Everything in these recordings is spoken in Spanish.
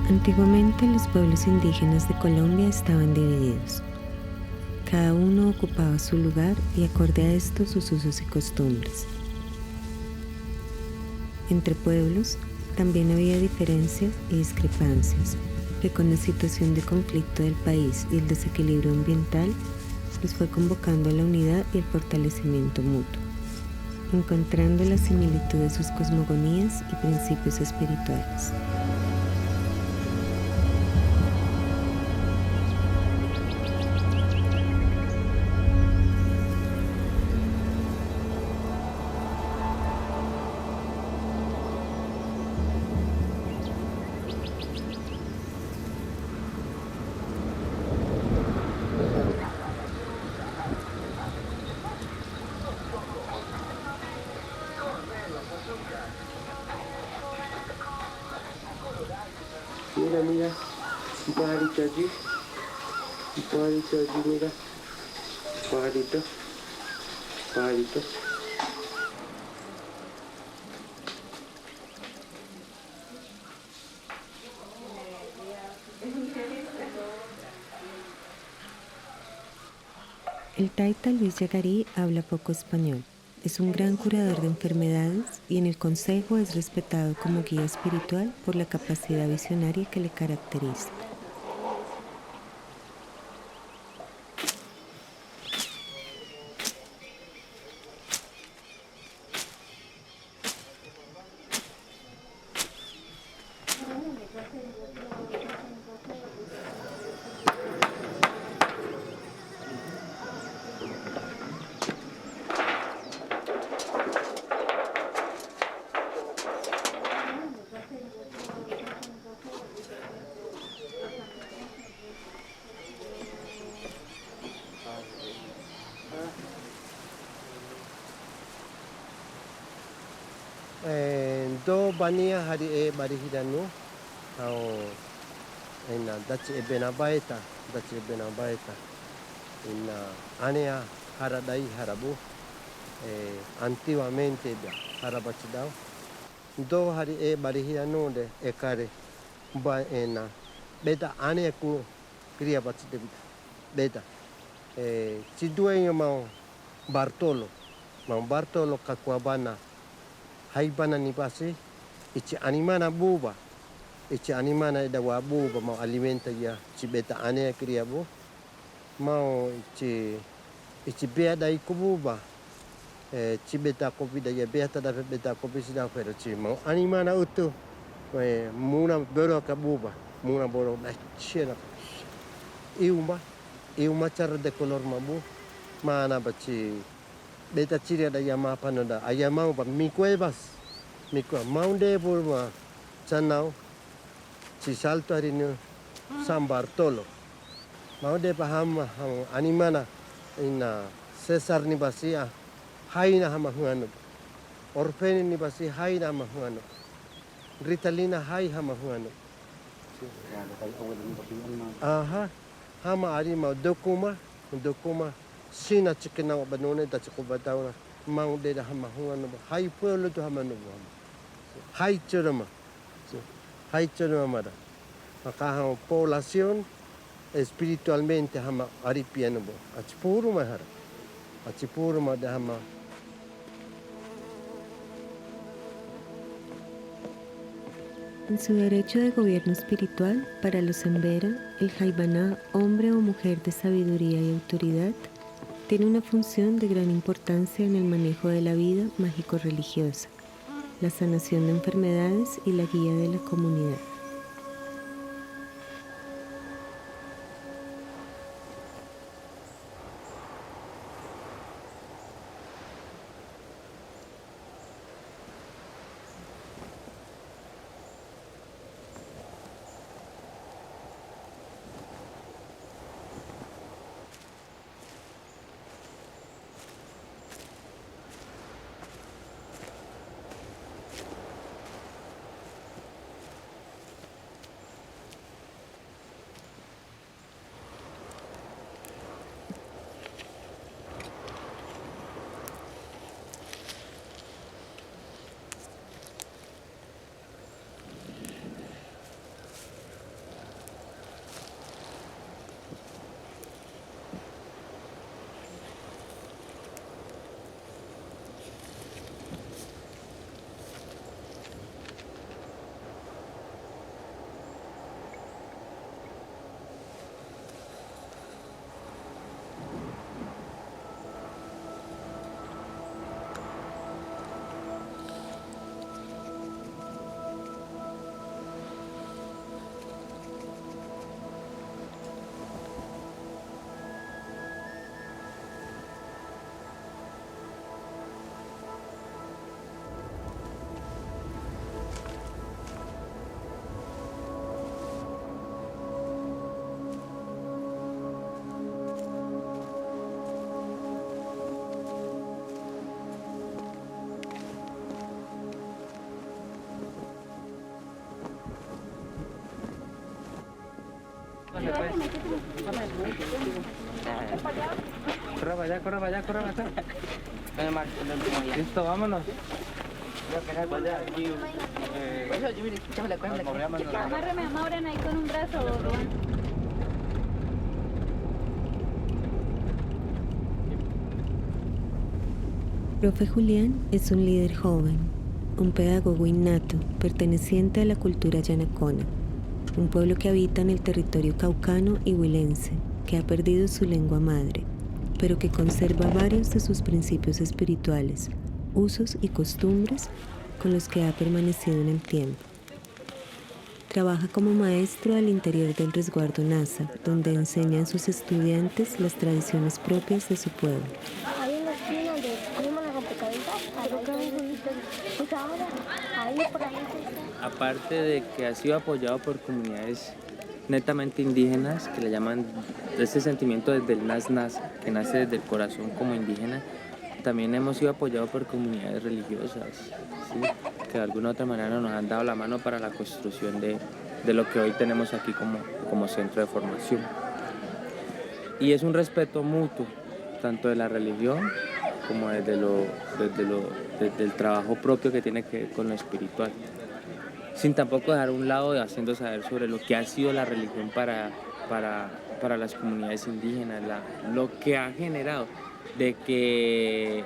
Antiguamente los pueblos indígenas de Colombia estaban divididos. Cada uno ocupaba su lugar y acorde a esto sus usos y costumbres. Entre pueblos también había diferencias y discrepancias que con la situación de conflicto del país y el desequilibrio ambiental los fue convocando a la unidad y el fortalecimiento mutuo, encontrando la similitud de sus cosmogonías y principios espirituales. Mira, un pajarito allí, mira, pajarito. El taita Luis Yagarí habla poco español. Es un gran curador de enfermedades y en el consejo es respetado como guía espiritual por la capacidad visionaria que le caracteriza. Do bania hari e bari hidanu au ina dachi e benabaita ina anea haradai harabu antiguamente da harabachidao do hari e bari hidanu de ekare ba ena beta anea ku kriya bachide beta chidueño Bartolo kakuabana haibana ni basi ichi animana buba ichi animana ida wa buba mau alimenta ya cibeta ane kriya bu mau ichi beda ikububa cibeta kopi da ya beta da beta kopi sida pero ci mau animana utu muna bero kabuba muna boro da chena iuma cara de color mabu mana baci beta ciri ada yama panoda ayamau ba mikuebas mau de burma canau ci salto harinu San Bartolo mau de paham animana ina Cesar ni basia haina hama huanu Orfeni ni basi haina hama huanu Ritalina hai hama huanu aha hama ari mau dokuma sina cikena banone da cikubatauna mau de da hama huanu hai pueblo tu hama nubu hai churama mara maka población espiritualmente hama aripiano bo achipuru ma de hama En su derecho de gobierno espiritual, para los Embera, el Jaibaná, hombre o mujer de sabiduría y autoridad, tiene una función de gran importancia en el manejo de la vida mágico-religiosa, la sanación de enfermedades y la guía de la comunidad. Corra para allá. Listo, vámonos. Amárrame a Maureen ahí con un brazo, Juan. Profe Julián es un líder joven, un pedagogo innato, perteneciente a la cultura yanacona, un pueblo que habita en el territorio caucano y huilense, que ha perdido su lengua madre, pero que conserva varios de sus principios espirituales, usos y costumbres con los que ha permanecido en el tiempo. Trabaja como maestro al interior del resguardo NASA, donde enseña a sus estudiantes las tradiciones propias de su pueblo. Ahí en la esquina donde ponemos las rompecabezas, pues ahora, ahí por ahí. Aparte de que ha sido apoyado por comunidades netamente indígenas, que le llaman ese sentimiento desde el nas-nasa, que nace desde el corazón como indígena, también hemos sido apoyados por comunidades religiosas, ¿sí? Que de alguna u otra manera nos han dado la mano para la construcción de lo que hoy tenemos aquí como centro de formación. Y es un respeto mutuo, tanto de la religión como desde el trabajo propio que tiene que ver con lo espiritual. Sin tampoco dejar a un lado de haciendo saber sobre lo que ha sido la religión para las comunidades indígenas, lo que ha generado de que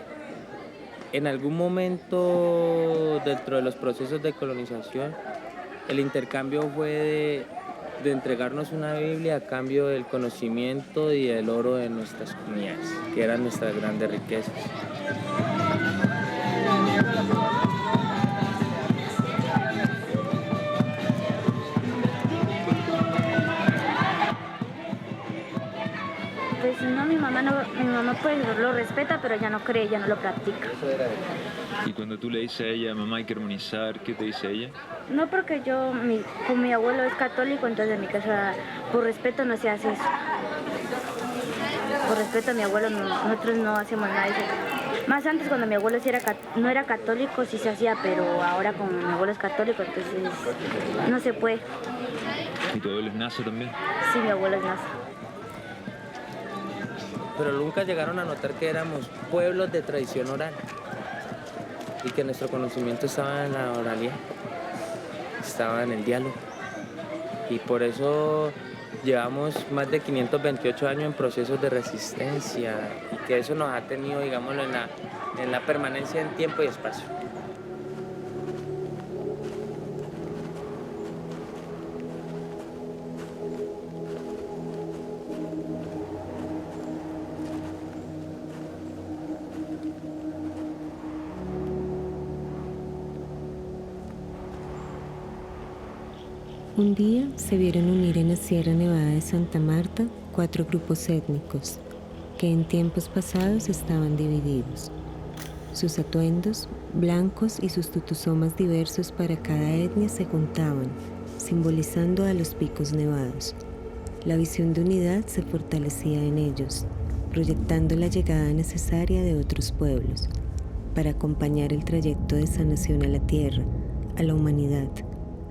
en algún momento dentro de los procesos de colonización el intercambio fue de entregarnos una Biblia a cambio del conocimiento y del oro de nuestras comunidades, que eran nuestras grandes riquezas. Pues no, mi mamá pues lo respeta, pero ya no cree, ya no lo practica. Y cuando tú le dices a ella, mamá hay que armonizar, ¿qué te dice ella? No, porque como mi abuelo es católico, entonces en mi casa por respeto no se hace eso. Por respeto a mi abuelo nosotros no hacemos nada de eso. Más antes cuando mi abuelo no era católico sí se hacía, pero ahora como mi abuelo es católico, entonces no se puede. ¿Y tu abuelo es nazo también? Sí, mi abuelo es nazo. Pero nunca llegaron a notar que éramos pueblos de tradición oral y que nuestro conocimiento estaba en la oralidad, estaba en el diálogo. Y por eso llevamos más de 528 años en procesos de resistencia y que eso nos ha tenido, digámoslo, en la permanencia en tiempo y espacio. Un día se vieron unir en la Sierra Nevada de Santa Marta 4 grupos étnicos que en tiempos pasados estaban divididos. Sus atuendos, blancos y sus tutusomas diversos para cada etnia se juntaban, simbolizando a los picos nevados. La visión de unidad se fortalecía en ellos, proyectando la llegada necesaria de otros pueblos para acompañar el trayecto de sanación a la tierra, a la humanidad,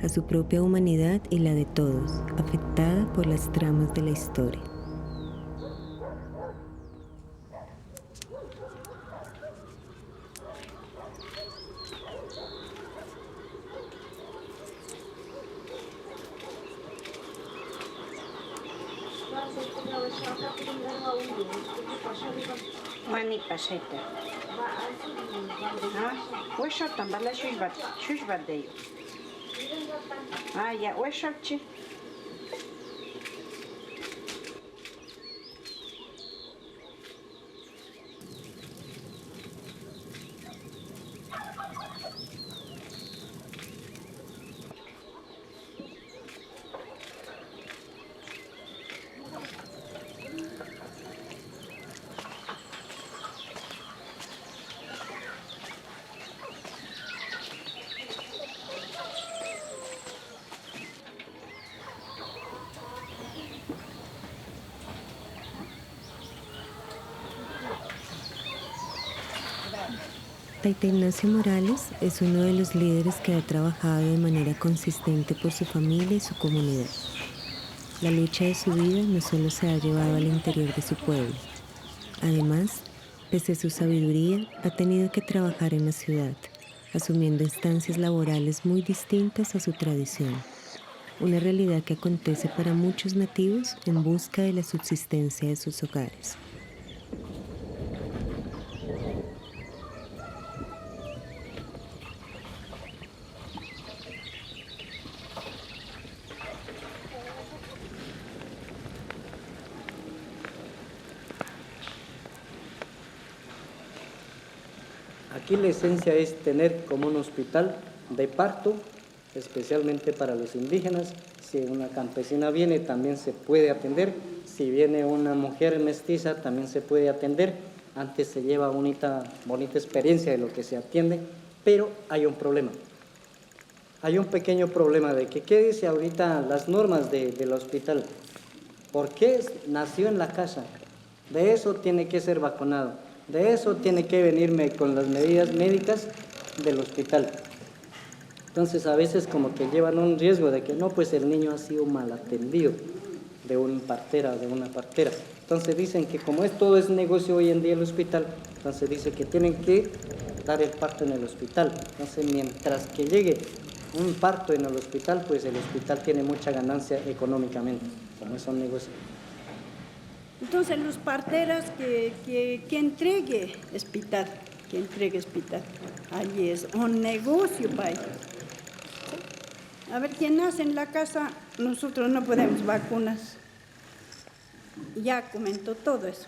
a su propia humanidad y la de todos, afectada por las tramas de la historia. Mani paseta. Wesh up tambala shush bad day. Ya wesh up chi. Taita Ignacio Morales es uno de los líderes que ha trabajado de manera consistente por su familia y su comunidad. La lucha de su vida no solo se ha llevado al interior de su pueblo. Además, pese a su sabiduría, ha tenido que trabajar en la ciudad, asumiendo instancias laborales muy distintas a su tradición. Una realidad que acontece para muchos nativos en busca de la subsistencia de sus hogares. Aquí la esencia es tener como un hospital de parto, especialmente para los indígenas. Si una campesina viene, también se puede atender. Si viene una mujer mestiza, también se puede atender. Antes se lleva bonita experiencia de lo que se atiende, pero hay un problema. Hay un pequeño problema de que, ¿qué dice ahorita las normas del hospital? ¿Por qué nació en la casa? De eso tiene que ser vacunado. De eso tiene que venirme con las medidas médicas del hospital. Entonces a veces como que llevan un riesgo de que no, pues el niño ha sido mal atendido de una partera. Entonces dicen que como todo es negocio hoy en día el hospital, entonces dice que tienen que dar el parto en el hospital. Entonces mientras que llegue un parto en el hospital, pues el hospital tiene mucha ganancia económicamente, como es un negocio. Entonces, los parteras que entregue hospital, allí es un negocio para ellos. A ver, quien nace en la casa, nosotros no podemos vacunas. Ya comentó todo eso.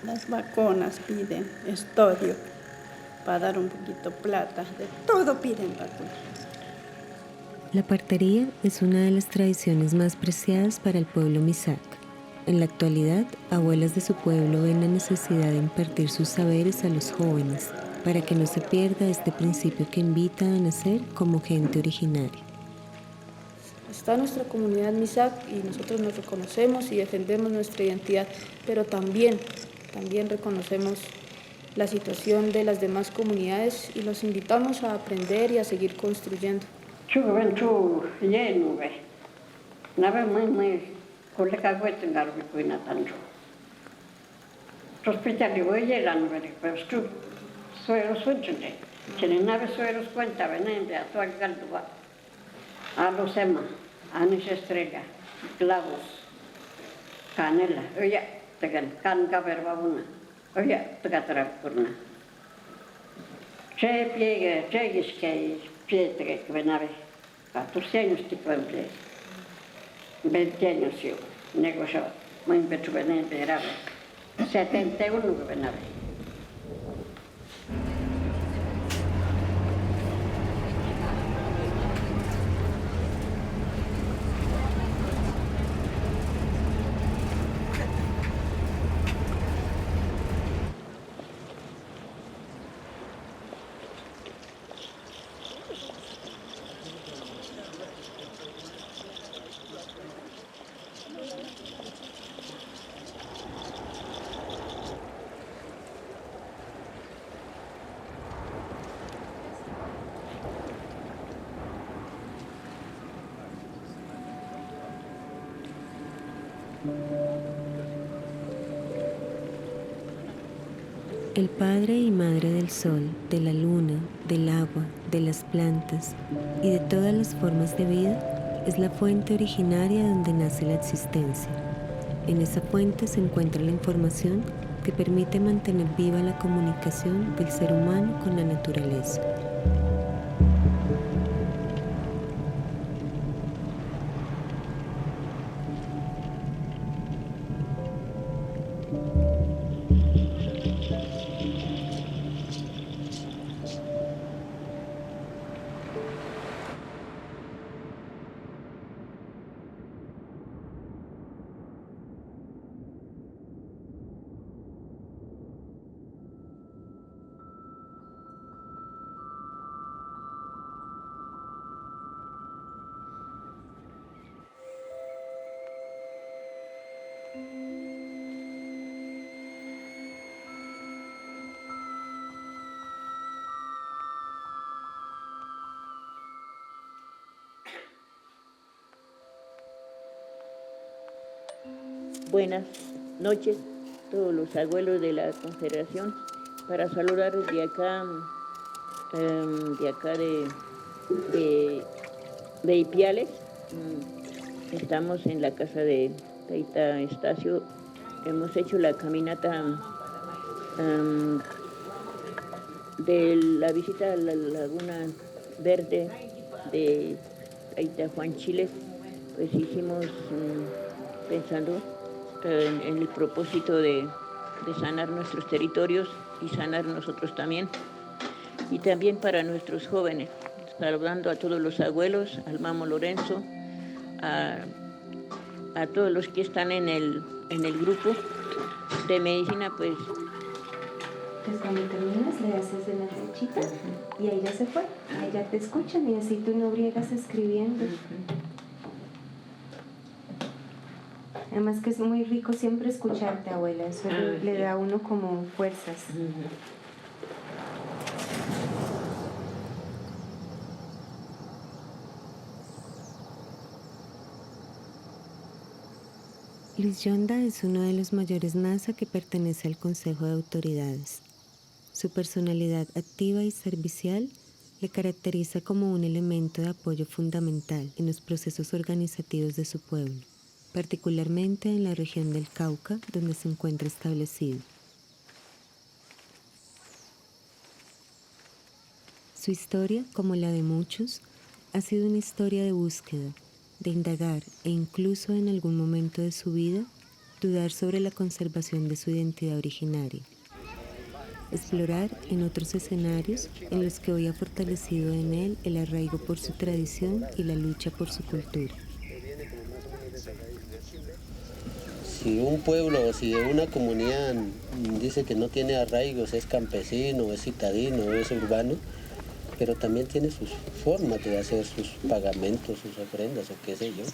Las vacunas piden estudio para dar un poquito plata, de todo piden vacunas. La partería es una de las tradiciones más preciadas para el pueblo Misak. En la actualidad, abuelas de su pueblo ven la necesidad de impartir sus saberes a los jóvenes para que no se pierda este principio que invita a nacer como gente originaria. Está nuestra comunidad Misak y nosotros nos reconocemos y defendemos nuestra identidad, pero también reconocemos la situación de las demás comunidades y los invitamos a aprender y a seguir construyendo. Colega Guetengar Vikuina Tanjo. Hospitali Voyelan, pero tú, sueros funcione. Tienen nave sueros cuenta, venende a tu Galdua. A los Ema, Anis Estrella, Clavos, Canela, oye, tegan, Canca Verbabuna, oye, Tegatrapurna. Che piegue, Chegiskei, Pietre, que venave, a tus años tipo empleo. 20 años yo negocio, muy impetuosamente grave. 71 que venaba. El Padre y Madre del Sol, de la Luna, del agua, de las plantas y de todas las formas de vida es la fuente originaria donde nace la existencia. En esa fuente se encuentra la información que permite mantener viva la comunicación del ser humano con la naturaleza. buenas noches, todos los abuelos de la Confederación, para saludar desde acá, de Ipiales. Estamos en la casa de Taita Estacio. Hemos hecho la caminata de la visita a la Laguna Verde de Taita Juan Chiles. Pues hicimos pensando en el propósito de sanar nuestros territorios y sanar nosotros también. Y también para nuestros jóvenes, saludando a todos los abuelos, al Mamo Lorenzo, a todos los que están en el grupo de medicina, pues. Pues cuando terminas le haces de la flechita y ahí ya se fue, ahí ya te escuchan y así tú no briegas escribiendo. Además que es muy rico siempre escucharte, abuela, eso le da a uno como fuerzas. Luis Yonda es uno de los mayores NASA que pertenece al Consejo de Autoridades. Su personalidad activa y servicial le caracteriza como un elemento de apoyo fundamental en los procesos organizativos de su pueblo, particularmente en la región del Cauca, donde se encuentra establecido. Su historia, como la de muchos, ha sido una historia de búsqueda, de indagar e incluso en algún momento de su vida, dudar sobre la conservación de su identidad originaria. Explorar en otros escenarios en los que hoy ha fortalecido en él el arraigo por su tradición y la lucha por su cultura. Si un pueblo o si una comunidad dice que no tiene arraigos, es campesino, es citadino, es urbano, pero también tiene sus formas de hacer sus pagamentos, sus ofrendas o qué sé yo,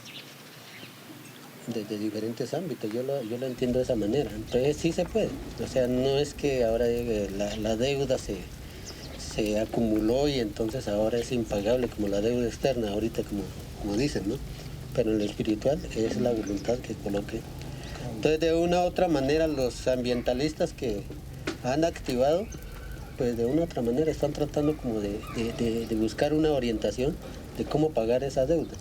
desde diferentes ámbitos. Yo lo entiendo de esa manera. Entonces sí se puede. O sea, no es que ahora la deuda se acumuló y entonces ahora es impagable como la deuda externa, ahorita como dicen, ¿no? Pero en lo espiritual es la voluntad que coloque. Entonces de una u otra manera los ambientalistas que han activado, pues de una u otra manera están tratando como de buscar una orientación de cómo pagar esa deuda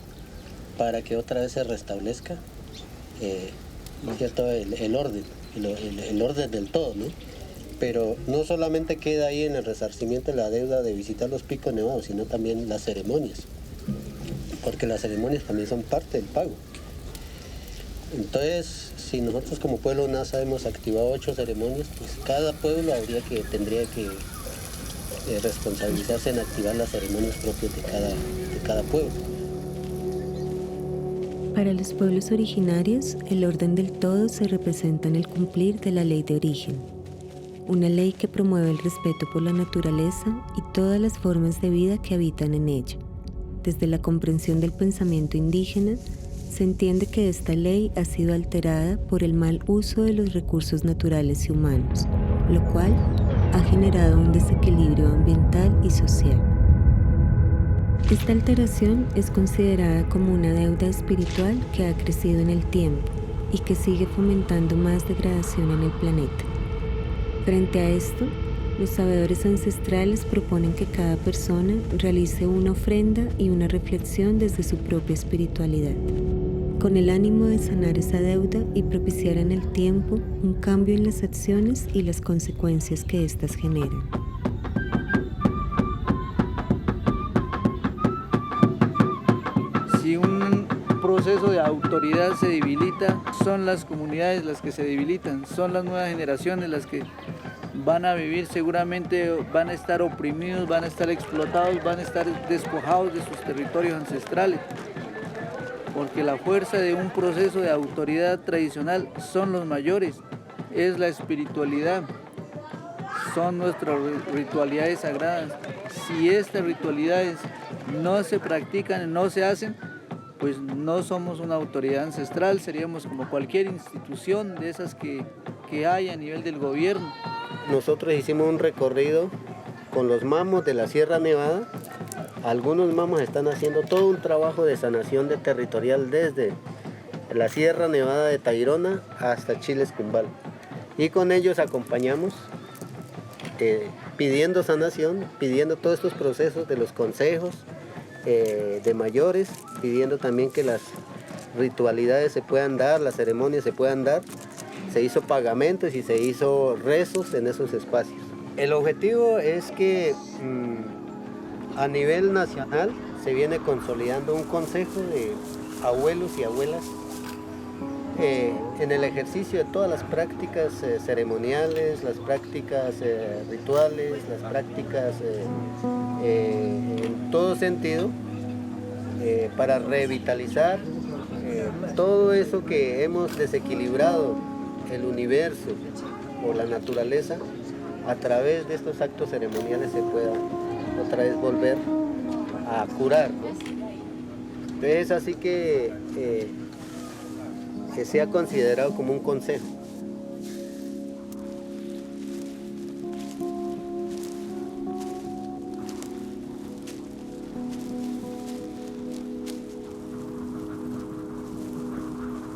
para que otra vez se restablezca el orden, el orden del todo, ¿no? Pero no solamente queda ahí en el resarcimiento de la deuda de visitar los picos nevados, sino también las ceremonias, porque las ceremonias también son parte del pago. Entonces, si nosotros como pueblo NASA hemos activado 8 ceremonias, pues cada pueblo tendría que responsabilizarse en activar las ceremonias propias de cada pueblo. Para los pueblos originarios, el orden del todo se representa en el cumplir de la ley de origen, una ley que promueve el respeto por la naturaleza y todas las formas de vida que habitan en ella. Desde la comprensión del pensamiento indígena, se entiende que esta ley ha sido alterada por el mal uso de los recursos naturales y humanos, lo cual ha generado un desequilibrio ambiental y social. Esta alteración es considerada como una deuda espiritual que ha crecido en el tiempo y que sigue fomentando más degradación en el planeta. Frente a esto, los sabedores ancestrales proponen que cada persona realice una ofrenda y una reflexión desde su propia espiritualidad, con el ánimo de sanar esa deuda y propiciar en el tiempo un cambio en las acciones y las consecuencias que éstas generan. Si un proceso de autoridad se debilita, son las comunidades las que se debilitan, son las nuevas generaciones las que van a vivir, seguramente van a estar oprimidos, van a estar explotados, van a estar despojados de sus territorios ancestrales. Porque la fuerza de un proceso de autoridad tradicional son los mayores, es la espiritualidad, son nuestras ritualidades sagradas. Si estas ritualidades no se practican, no se hacen, pues no somos una autoridad ancestral, seríamos como cualquier institución de esas que hay a nivel del gobierno. Nosotros hicimos un recorrido con los mamos de la Sierra Nevada. Algunos mamos están haciendo todo un trabajo de sanación territorial desde la Sierra Nevada de Tayrona hasta Chiles Cumbal. Y con ellos acompañamos pidiendo sanación, pidiendo todos estos procesos de los consejos de mayores, pidiendo también que las ritualidades se puedan dar, las ceremonias se puedan dar. Se hizo pagamentos y se hizo rezos en esos espacios. El objetivo es que a nivel nacional se viene consolidando un consejo de abuelos y abuelas en el ejercicio de todas las prácticas ceremoniales, las prácticas rituales, las prácticas en todo sentido, para revitalizar todo eso que hemos desequilibrado el universo o la naturaleza. A través de estos actos ceremoniales se pueda otra vez volver a curar, ¿no? Entonces así que sea considerado como un consejo.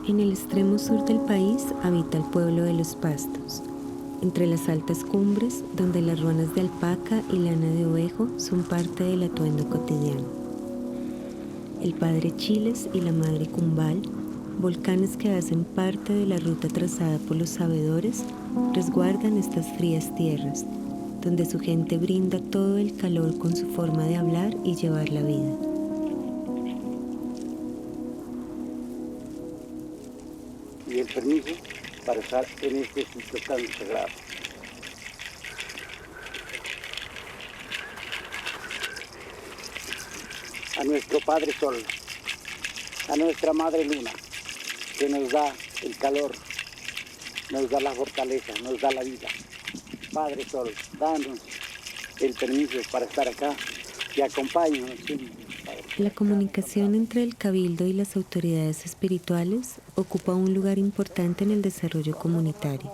En el extremo sur del país habita el pueblo de Los Pastos, entre las altas cumbres donde las ruanas de alpaca y lana de ovejo son parte del atuendo cotidiano. El padre Chiles y la madre Cumbal, volcanes que hacen parte de la ruta trazada por los sabedores, resguardan estas frías tierras, donde su gente brinda todo el calor con su forma de hablar y llevar la vida. Y el permiso para estar en este sitio tan sagrado. A nuestro Padre Sol, a nuestra Madre Luna, que nos da el calor, nos da la fortaleza, nos da la vida. Padre Sol, danos el permiso para estar acá y acompáñanos siempre. La comunicación entre el cabildo y las autoridades espirituales ocupa un lugar importante en el desarrollo comunitario.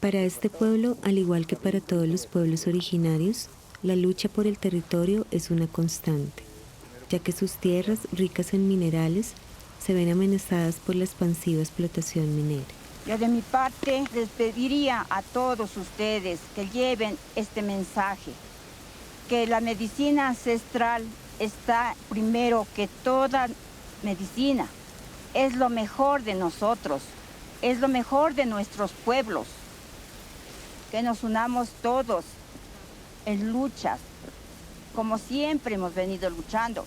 Para este pueblo, al igual que para todos los pueblos originarios, la lucha por el territorio es una constante, ya que sus tierras, ricas en minerales, se ven amenazadas por la expansiva explotación minera. Yo de mi parte les pediría a todos ustedes que lleven este mensaje, que la medicina ancestral está primero que toda medicina. Es lo mejor de nosotros, es lo mejor de nuestros pueblos. Que nos unamos todos en luchas, como siempre hemos venido luchando.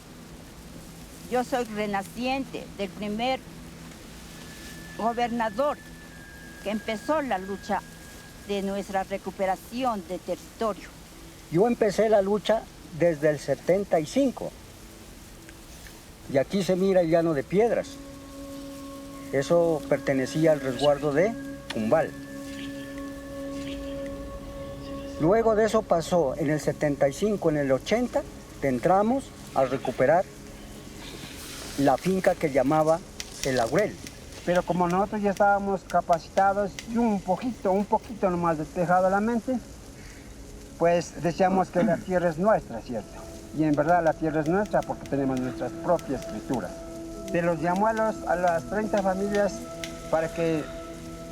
Yo soy renaciente del primer gobernador que empezó la lucha de nuestra recuperación de territorio. Yo empecé la lucha desde el 75 y aquí se mira el llano de piedras. Eso pertenecía al resguardo de Cumbal. Luego de eso pasó en el 75, en el 80, entramos a recuperar la finca que llamaba El Laurel. Pero como nosotros ya estábamos capacitados y un poquito nomás despejado la mente, pues decíamos que la tierra es nuestra, ¿cierto? Y en verdad la tierra es nuestra porque tenemos nuestras propias escrituras. Se los llamó a las 30 familias para que,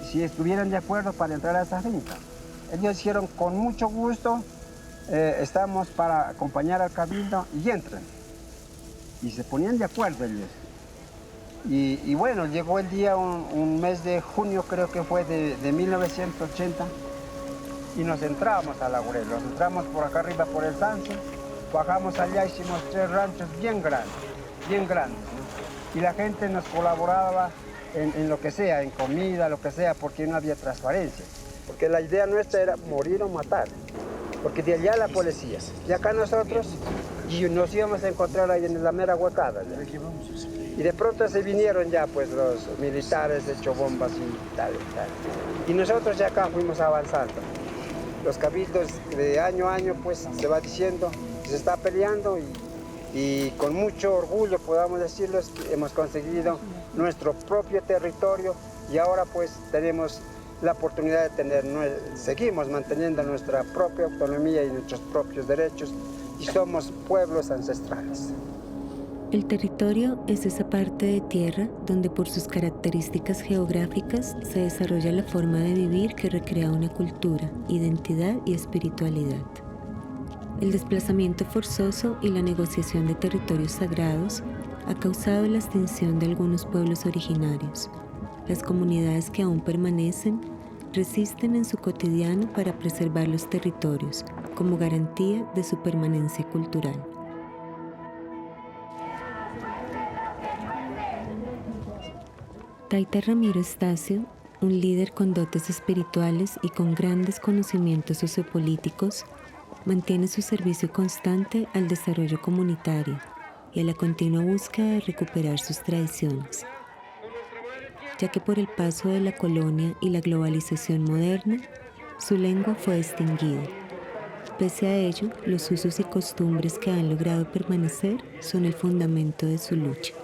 si estuvieran de acuerdo, para entrar a esa finca. Ellos dijeron, con mucho gusto, estamos para acompañar al cabildo y entran. Y se ponían de acuerdo ellos. Y bueno, llegó el día, un mes de junio creo que fue de 1980, y nos entramos a Laurel, nos entramos por acá arriba por el Sanso, bajamos allá, hicimos 3 ranchos bien grandes, ¿no? Y la gente nos colaboraba en lo que sea, en comida, lo que sea, porque no había transparencia. Porque la idea nuestra era morir o matar, porque de allá la policía, y acá nosotros, y nos íbamos a encontrar ahí en la mera huacada. ¿Ya? Y de pronto se vinieron ya pues los militares hecho bombas y tal. Y nosotros ya acá fuimos avanzando. Los cabildos de año a año pues se va diciendo, se está peleando y con mucho orgullo podamos decirles que hemos conseguido nuestro propio territorio y ahora pues tenemos la oportunidad de seguimos manteniendo nuestra propia autonomía y nuestros propios derechos y somos pueblos ancestrales. El territorio es esa parte de tierra donde por sus características geográficas se desarrolla la forma de vivir que recrea una cultura, identidad y espiritualidad. El desplazamiento forzoso y la negociación de territorios sagrados ha causado la extinción de algunos pueblos originarios. Las comunidades que aún permanecen resisten en su cotidiano para preservar los territorios como garantía de su permanencia cultural. Taita Ramiro Estacio, un líder con dotes espirituales y con grandes conocimientos sociopolíticos, mantiene su servicio constante al desarrollo comunitario y a la continua búsqueda de recuperar sus tradiciones, ya que por el paso de la colonia y la globalización moderna, su lengua fue extinguida. Pese a ello, los usos y costumbres que han logrado permanecer son el fundamento de su lucha.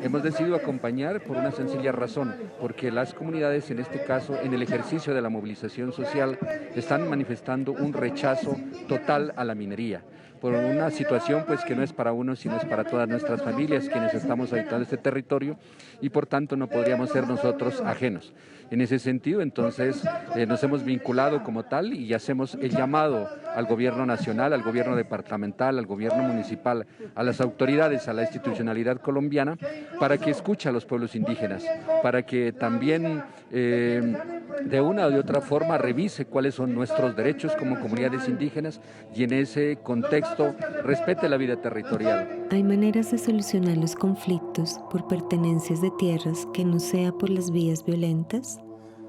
Hemos decidido acompañar por una sencilla razón, porque las comunidades, en este caso, en el ejercicio de la movilización social, están manifestando un rechazo total a la minería, por una situación pues que no es para uno, sino es para todas nuestras familias, quienes estamos habitando este territorio, y por tanto no podríamos ser nosotros ajenos. En ese sentido, entonces, nos hemos vinculado como tal y hacemos el llamado al gobierno nacional, al gobierno departamental, al gobierno municipal, a las autoridades, a la institucionalidad colombiana, para que escuche a los pueblos indígenas, para que también de una o de otra forma revise cuáles son nuestros derechos como comunidades indígenas y en ese contexto respete la vida territorial. Hay maneras de solucionar los conflictos por pertenencias de tierras que no sea por las vías violentas.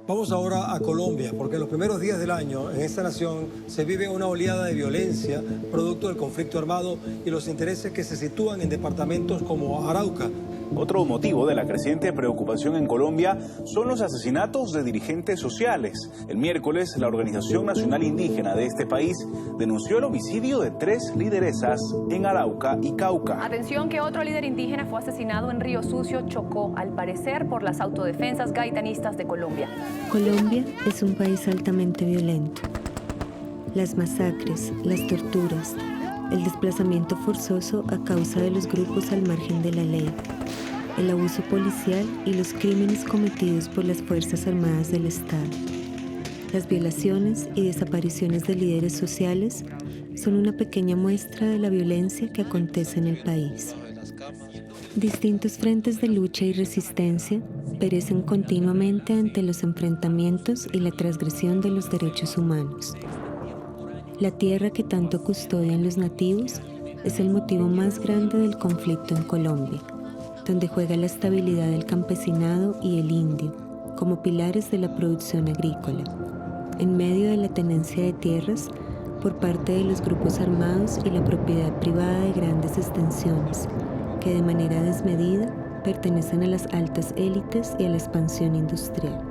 Vamos ahora a Colombia, porque en los primeros días del año en esta nación se vive una oleada de violencia producto del conflicto armado y los intereses que se sitúan en departamentos como Arauca. Otro motivo de la creciente preocupación en Colombia son los asesinatos de dirigentes sociales. El miércoles, la Organización Nacional Indígena de este país denunció el homicidio de 3 lideresas en Arauca y Cauca. Atención que otro líder indígena fue asesinado en Río Sucio, Chocó, al parecer por las autodefensas gaitanistas de Colombia. Colombia es un país altamente violento. Las masacres, las torturas, el desplazamiento forzoso a causa de los grupos al margen de la ley, el abuso policial y los crímenes cometidos por las Fuerzas Armadas del Estado. Las violaciones y desapariciones de líderes sociales son una pequeña muestra de la violencia que acontece en el país. Distintos frentes de lucha y resistencia perecen continuamente ante los enfrentamientos y la transgresión de los derechos humanos. La tierra que tanto custodian los nativos es el motivo más grande del conflicto en Colombia, donde juega la estabilidad del campesinado y el indio como pilares de la producción agrícola, en medio de la tenencia de tierras por parte de los grupos armados y la propiedad privada de grandes extensiones, que de manera desmedida pertenecen a las altas élites y a la expansión industrial.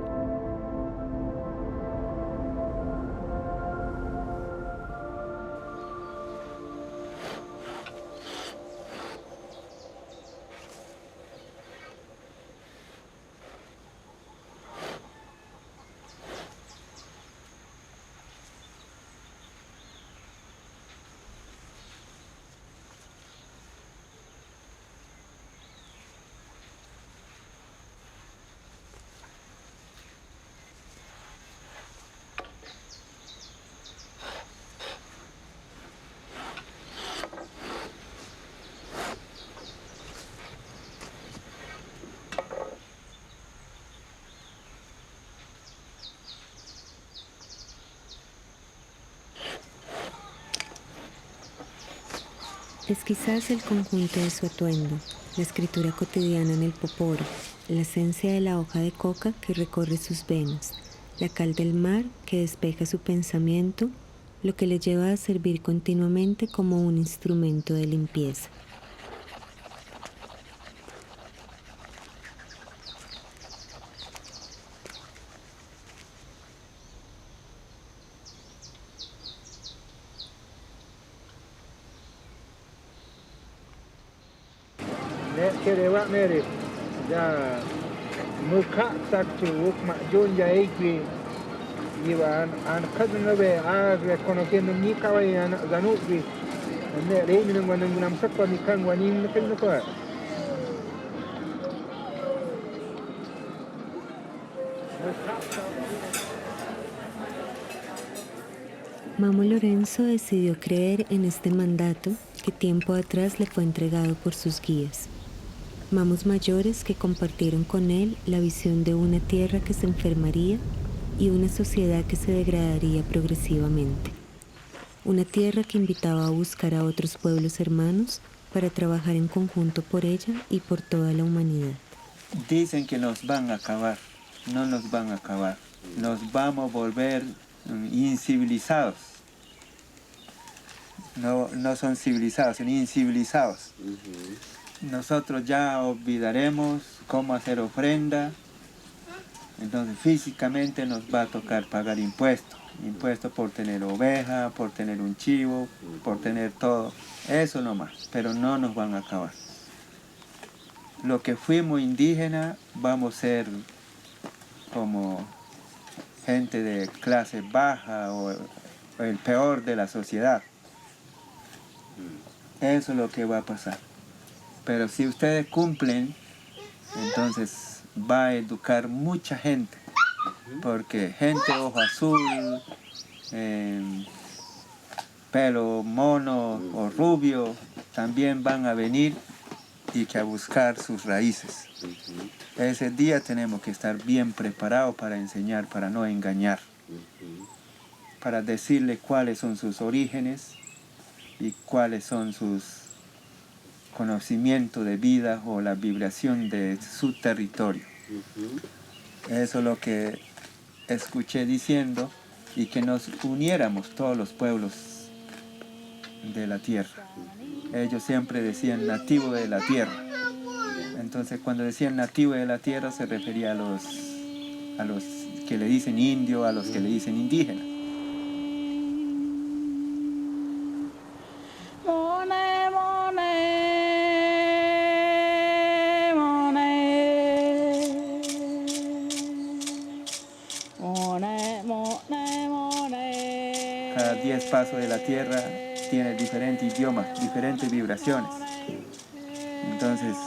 Es quizás el conjunto de su atuendo, la escritura cotidiana en el poporo, la esencia de la hoja de coca que recorre sus venas, la cal del mar que despeja su pensamiento, lo que le lleva a servir continuamente como un instrumento de limpieza. Kerewa mere ya muka taktu ukma jonja ekwi iba an kadno be a reconociendo ni kawai zanubi Nek dek minum wanang gunam sakon ikan wanin kan nakwa. Mamo Lorenzo decidió creer en este mandato que tiempo atrás le fue entregado por sus guías. Mamos mayores que compartieron con él la visión de una tierra que se enfermaría y una sociedad que se degradaría progresivamente. Una tierra que invitaba a buscar a otros pueblos hermanos para trabajar en conjunto por ella y por toda la humanidad. Dicen que nos van a acabar, no nos van a acabar. Nos vamos a volver incivilizados. No son civilizados, son incivilizados. Nosotros ya olvidaremos cómo hacer ofrenda. Entonces físicamente nos va a tocar pagar impuestos. Impuestos por tener oveja, por tener un chivo, por tener todo. Eso nomás, pero no nos van a acabar. Lo que fuimos indígenas vamos a ser como gente de clase baja o el peor de la sociedad. Eso es lo que va a pasar. Pero si ustedes cumplen, entonces va a educar mucha gente. Porque gente ojo azul, pelo mono o rubio, también van a venir y que a buscar sus raíces. Ese día tenemos que estar bien preparados para enseñar, para no engañar. Para decirle cuáles son sus orígenes y cuáles son sus conocimientos de vida o la vibración de su territorio. Eso es lo que escuché diciendo, y que nos uniéramos todos los pueblos de la tierra. Ellos siempre decían nativo de la tierra. Entonces cuando decían nativo de la tierra se refería a los que le dicen indio, a los que le dicen indígena. Cada 10 pasos de la tierra tiene diferentes idiomas, diferentes vibraciones. Entonces,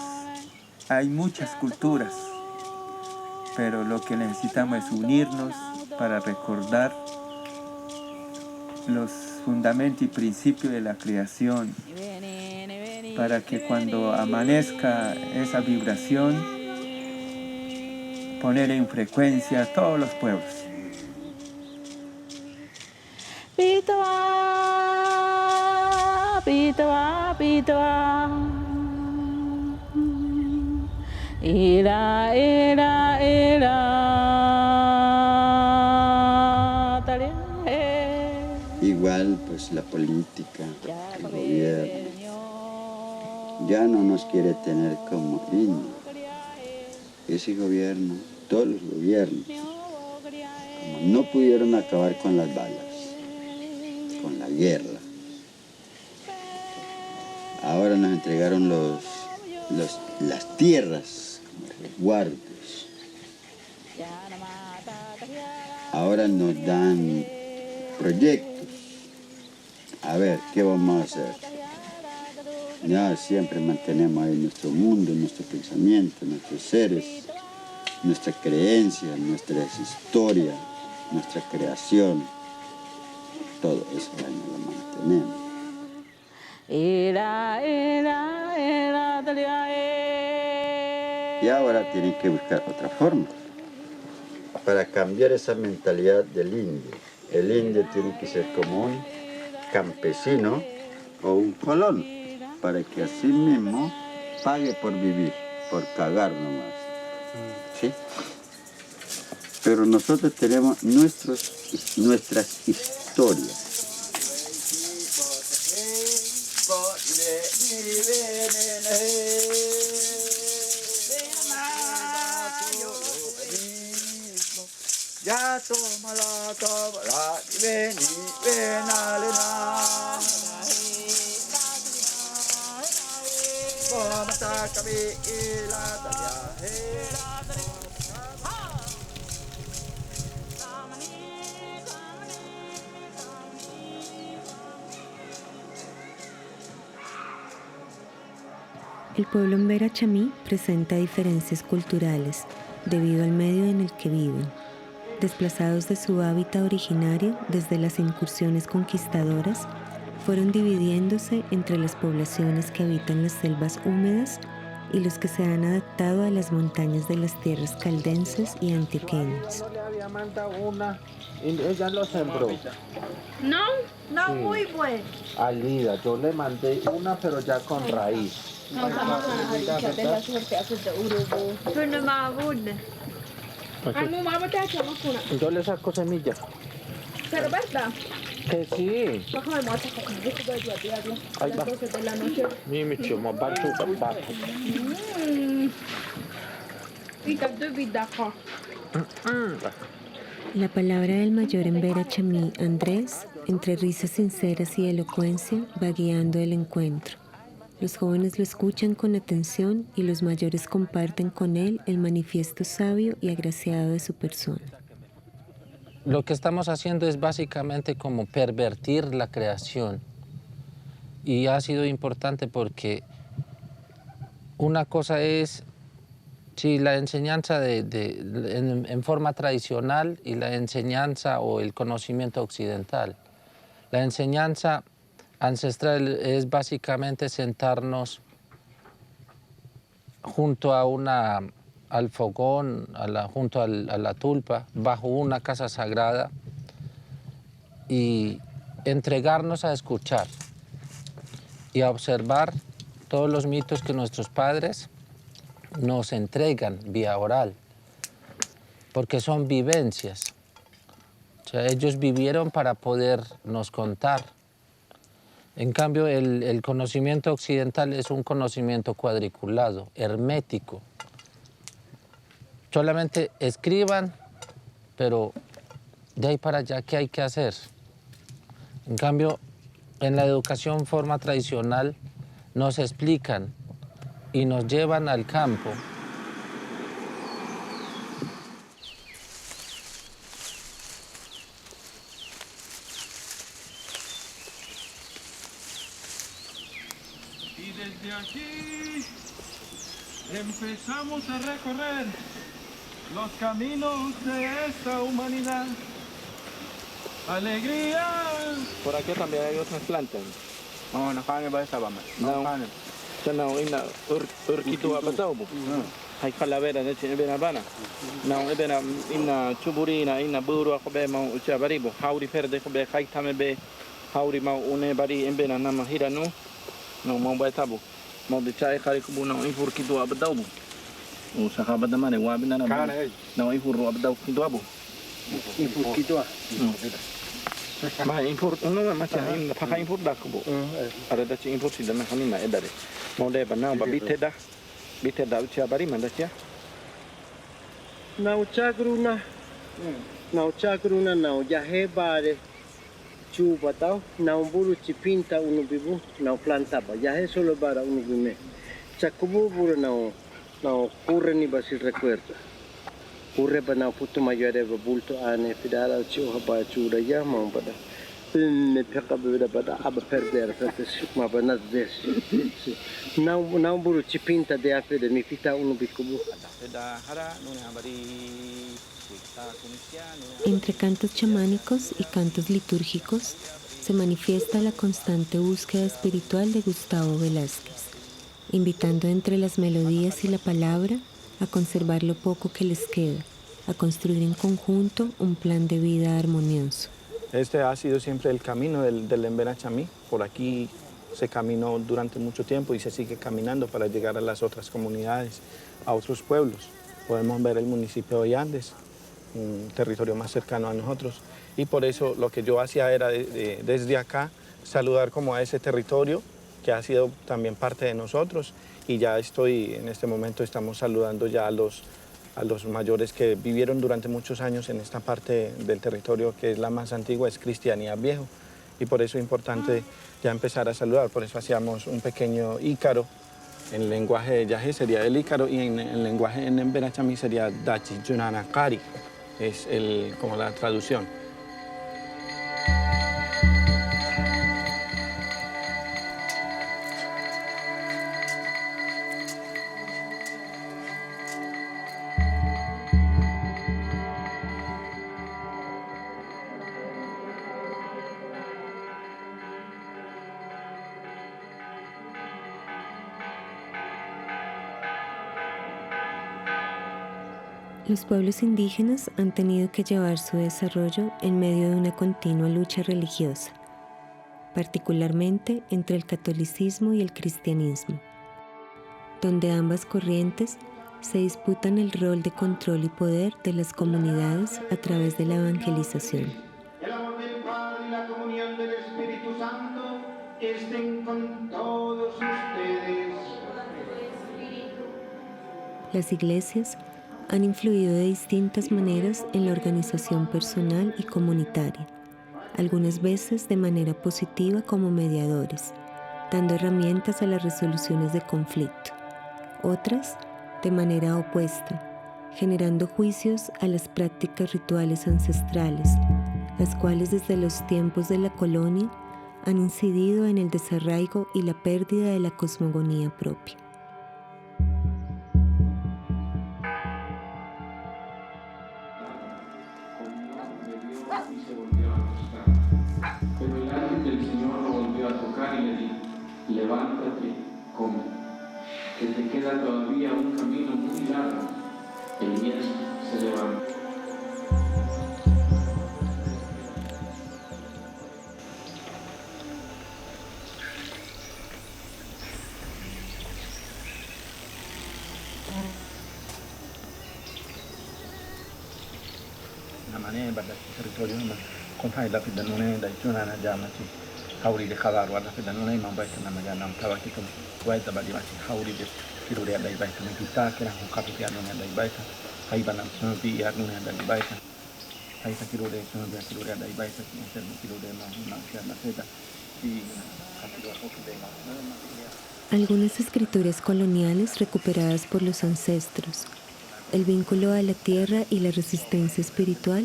hay muchas culturas, pero lo que necesitamos es unirnos para recordar los fundamentos y principios de la creación, para que cuando amanezca esa vibración, poner en frecuencia a todos los pueblos. Pitoa, pitoa, pitoa. Ira, ira, ira. Igual pues la política, el gobierno, ya no nos quiere tener como indios. Ese gobierno, todos los gobiernos, como no pudieron acabar con las balas, con la guerra, ahora nos entregaron las tierras como resguardos. Ahora nos dan proyectos. A ver, ¿qué vamos a hacer? Ya siempre mantenemos ahí nuestro mundo, nuestro pensamiento, nuestros seres, nuestra creencia, nuestra historia, nuestra creación. Todo eso ahí lo mantenemos. Y ahora tienen que buscar otra forma para cambiar esa mentalidad del indio. El indio tiene que ser como un campesino o un colón, para que así mismo pague por vivir, por cagar nomás. ¿Sí? Pero nosotros tenemos nuestras historias. Ya toma la ven alena. Vamos a caminar la. El pueblo Mbera Chamí presenta diferencias culturales debido al medio en el que viven. Desplazados de su hábitat originario desde las incursiones conquistadoras, fueron dividiéndose entre las poblaciones que habitan las selvas húmedas y los que se han adaptado a las montañas de las tierras caldenses y antioqueñas. Yo le había mandado una y ella lo sembró. No, no, Sí. muy bueno. Alida, yo le mandé una pero ya con raíz. Pero más buena. Yo le saco semilla. Pero verdad. Que sí. Ahí va. 12 de la noche. Mimi chimo bantu babato. La palabra del mayor Mbera Chamí, Andrés, entre risas sinceras y elocuencia, va guiando el encuentro. Los jóvenes lo escuchan con atención y los mayores comparten con él el manifiesto sabio y agraciado de su persona. Lo que estamos haciendo es básicamente como pervertir la creación. Y ha sido importante porque una cosa es si la enseñanza en forma tradicional y la enseñanza o el conocimiento occidental. La enseñanza ancestral es básicamente sentarnos junto a al fogón, junto a la tulpa, bajo una casa sagrada y entregarnos a escuchar y a observar todos los mitos que nuestros padres nos entregan vía oral, porque son vivencias. O sea, ellos vivieron para podernos contar. En cambio, el conocimiento occidental es un conocimiento cuadriculado, hermético. Solamente escriban, pero de ahí para allá, ¿qué hay que hacer? En cambio, en la educación forma tradicional nos explican y nos llevan al campo. Y desde aquí empezamos a recorrer los caminos de esta humanidad. Alegría. Por aquí también hay otras plantas. No, no caen para esta bama. No caen. No, ina urkitu abatau. Hay calavera de chine benabana. No, ebena ina chuburina ina buru akobe mau uchabaribo. Hauri perde kobe kaitame be. Hauri mau une bari embena nama hiranu. No mau baitabu. Mau dicai kali kubu no urkitu abatau. O sahabat da mane wa binana. No ifuru abatau kitu abu. Ifuru kitu. Ma import no macam ini pakai import dah kubu. Ada dah import sih dah kami nak edare. Mau deh panau babite dah ucia bari mana cia? Nau cagruna nau jahe bare chuba tau nau buru cipinta unu bibu nau planta ba jahe solo bara unu bime. Cakubu buru nau curre ni basil recuerdo. Curre ba nau putu mayore ba bulto ane fidala ciuha ba cura ya mau pada. Me peka bebeda pada aba perder ma ba nas des. Nau buru cipinta de afe de mi fita unu bikubu. Entre cantos chamánicos y cantos litúrgicos se manifiesta la constante búsqueda espiritual de Gustavo Velázquez, invitando entre las melodías y la palabra a conservar lo poco que les queda, a construir en conjunto un plan de vida armonioso. Este ha sido siempre el camino del Mbera Chamí. Por aquí se caminó durante mucho tiempo y se sigue caminando para llegar a las otras comunidades, a otros pueblos. Podemos ver el municipio de Andes, un territorio más cercano a nosotros. Y por eso lo que yo hacía era desde acá saludar como a ese territorio que ha sido también parte de nosotros. Y ya en este momento estamos saludando ya a los mayores que vivieron durante muchos años en esta parte del territorio que es la más antigua, es Cristianía Viejo. Y por eso es importante ya empezar a saludar. Por eso hacíamos un pequeño ícaro. En el lenguaje de Yaje sería el ícaro y en el lenguaje en Mbera Chamí sería Dachi Junanakari. Es como la traducción. Los pueblos indígenas han tenido que llevar su desarrollo en medio de una continua lucha religiosa, particularmente entre el catolicismo y el cristianismo, donde ambas corrientes se disputan el rol de control y poder de las comunidades a través de la evangelización. El amor del Padre y la comunión del Espíritu Santo estén con todos ustedes. Las iglesias han influido de distintas maneras en la organización personal y comunitaria, algunas veces de manera positiva como mediadores, dando herramientas a las resoluciones de conflicto, otras de manera opuesta, generando juicios a las prácticas rituales ancestrales, las cuales desde los tiempos de la colonia han incidido en el desarraigo y la pérdida de la cosmogonía propia. Pero el ángel del Señor lo volvió a tocar y le dijo: levántate, come, que te queda todavía un camino muy largo. Elías se levantó. Namanya pada territorio con hai la fidanone da chuna na jamachi hauri de khabar wala fidanone mambai kana magana mtawaki kum waita badi machi hauri de kirure da ibaita na kita kira ko kapi ya nona da ibaita hai banam sunbi ya nona da ibaita hai ta kirure sunbi kirure da ibaita ni serbi kirure na na seda y kapiro hoki de na. Algunas escrituras coloniales recuperadas por los ancestros, el vínculo a la tierra y la resistencia espiritual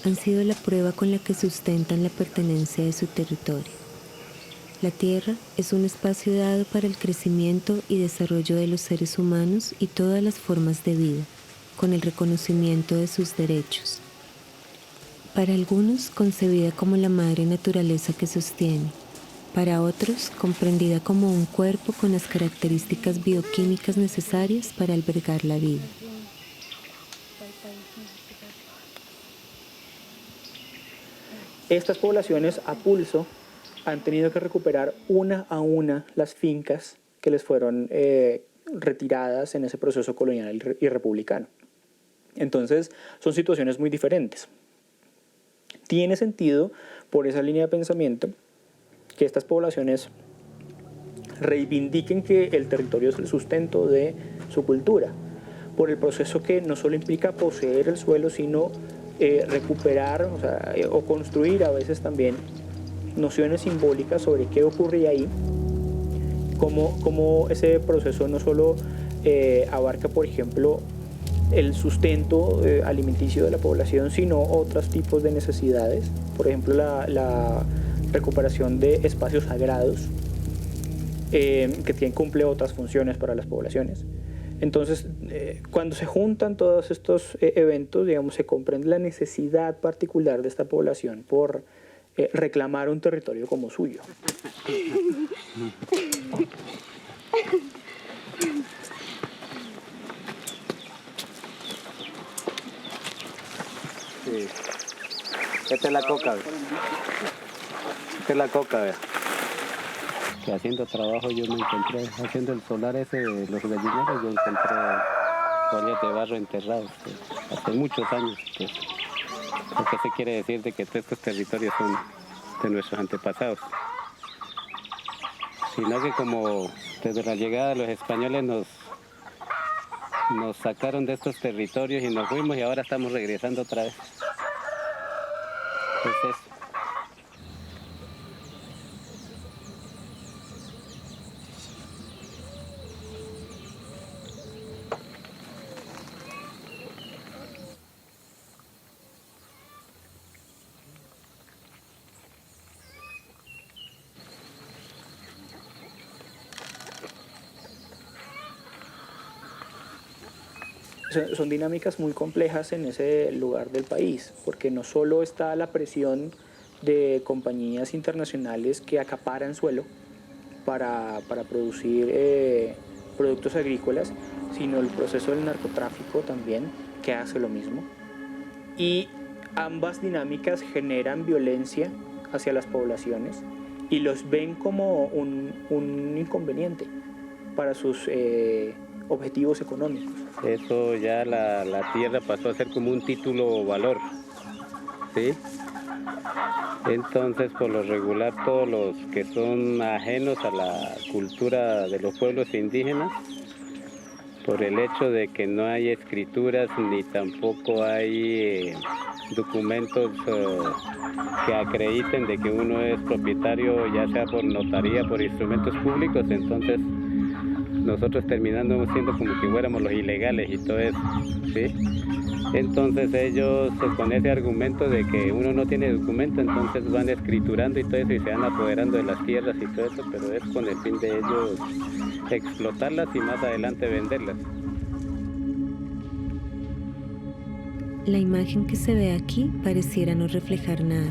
han sido la prueba con la que sustentan la pertenencia de su territorio. La tierra es un espacio dado para el crecimiento y desarrollo de los seres humanos y todas las formas de vida, con el reconocimiento de sus derechos. Para algunos, concebida como la madre naturaleza que sostiene, para otros, comprendida como un cuerpo con las características bioquímicas necesarias para albergar la vida. Estas poblaciones a pulso han tenido que recuperar una a una las fincas que les fueron retiradas en ese proceso colonial y republicano. Entonces, son situaciones muy diferentes. Tiene sentido, por esa línea de pensamiento, que estas poblaciones reivindiquen que el territorio es el sustento de su cultura, por el proceso que no solo implica poseer el suelo, sino recuperar o construir a veces también nociones simbólicas sobre qué ocurre ahí, cómo ese proceso no solo abarca, por ejemplo, el sustento alimenticio de la población, sino otros tipos de necesidades, por ejemplo la recuperación de espacios sagrados que cumple otras funciones para las poblaciones. Entonces, cuando se juntan todos estos eventos, digamos, se comprende la necesidad particular de esta población por reclamar un territorio como suyo. Sí. Esta es la coca, ¿ve? Esta es la coca, ¿ve? Que haciendo trabajo yo me encontré, haciendo el solar ese de los gallineros, yo encontré ollas de barro enterrados hace muchos años. Pues. Lo que se quiere decir de que todos estos territorios son de nuestros antepasados. Sino que como desde la llegada de los españoles nos sacaron de estos territorios y nos fuimos y ahora estamos regresando otra vez. Pues eso. Son dinámicas muy complejas en ese lugar del país, porque no solo está la presión de compañías internacionales que acaparan suelo para producir productos agrícolas, sino el proceso del narcotráfico también, que hace lo mismo, y ambas dinámicas generan violencia hacia las poblaciones y los ven como un inconveniente para sus objetivos económicos. Eso ya la tierra pasó a ser como un título o valor, ¿sí? Entonces, por lo regular, todos los que son ajenos a la cultura de los pueblos indígenas, por el hecho de que no hay escrituras ni tampoco hay documentos que acrediten de que uno es propietario, ya sea por notaría, por instrumentos públicos, entonces nosotros terminando siendo como que fuéramos los ilegales y todo eso, ¿sí? Entonces ellos con ese argumento de que uno no tiene documento, entonces van escriturando y todo eso y se van apoderando de las tierras y todo eso, pero es con el fin de ellos explotarlas y más adelante venderlas. La imagen que se ve aquí pareciera no reflejar nada.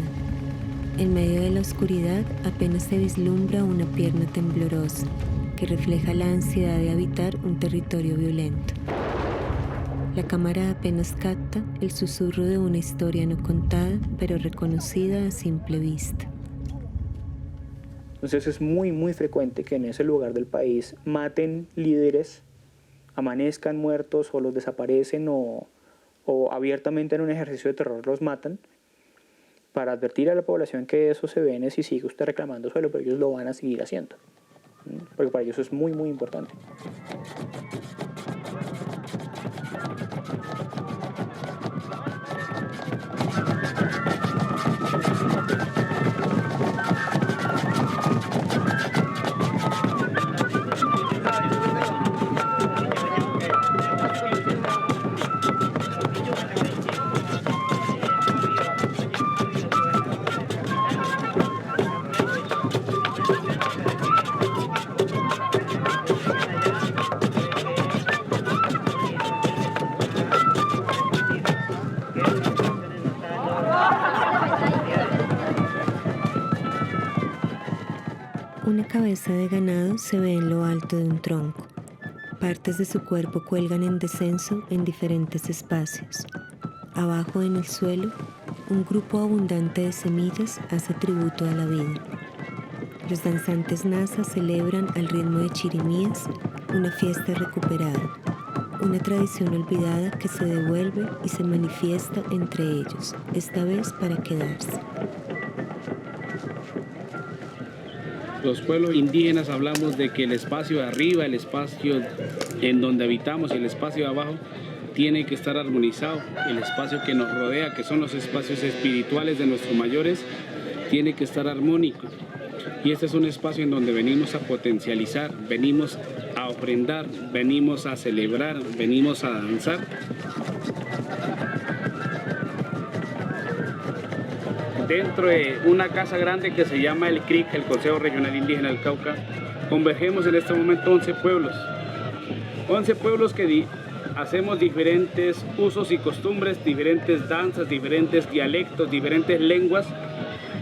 En medio de la oscuridad apenas se vislumbra una pierna temblorosa que refleja la ansiedad de habitar un territorio violento. La cámara apenas capta el susurro de una historia no contada, pero reconocida a simple vista. Entonces es muy frecuente que en ese lugar del país maten líderes, amanezcan muertos o los desaparecen o abiertamente en un ejercicio de terror los matan, para advertir a la población que eso se viene si sigue usted reclamando suelo, pero ellos lo van a seguir haciendo, porque para ellos es muy importante. Una cabeza de ganado se ve en lo alto de un tronco. Partes de su cuerpo cuelgan en descenso en diferentes espacios. Abajo en el suelo, un grupo abundante de semillas hace tributo a la vida. Los danzantes Nasa celebran al ritmo de chirimías una fiesta recuperada, una tradición olvidada que se devuelve y se manifiesta entre ellos, esta vez para quedarse. Los pueblos indígenas hablamos de que el espacio de arriba, el espacio en donde habitamos y el espacio de abajo tiene que estar armonizado. El espacio que nos rodea, que son los espacios espirituales de nuestros mayores, tiene que estar armónico. Y este es un espacio en donde venimos a potencializar, venimos a ofrendar, venimos a celebrar, venimos a danzar. Dentro de una casa grande que se llama el CRIC, el Consejo Regional Indígena del Cauca, convergemos en este momento 11 pueblos. 11 pueblos que hacemos diferentes usos y costumbres, diferentes danzas, diferentes dialectos, diferentes lenguas,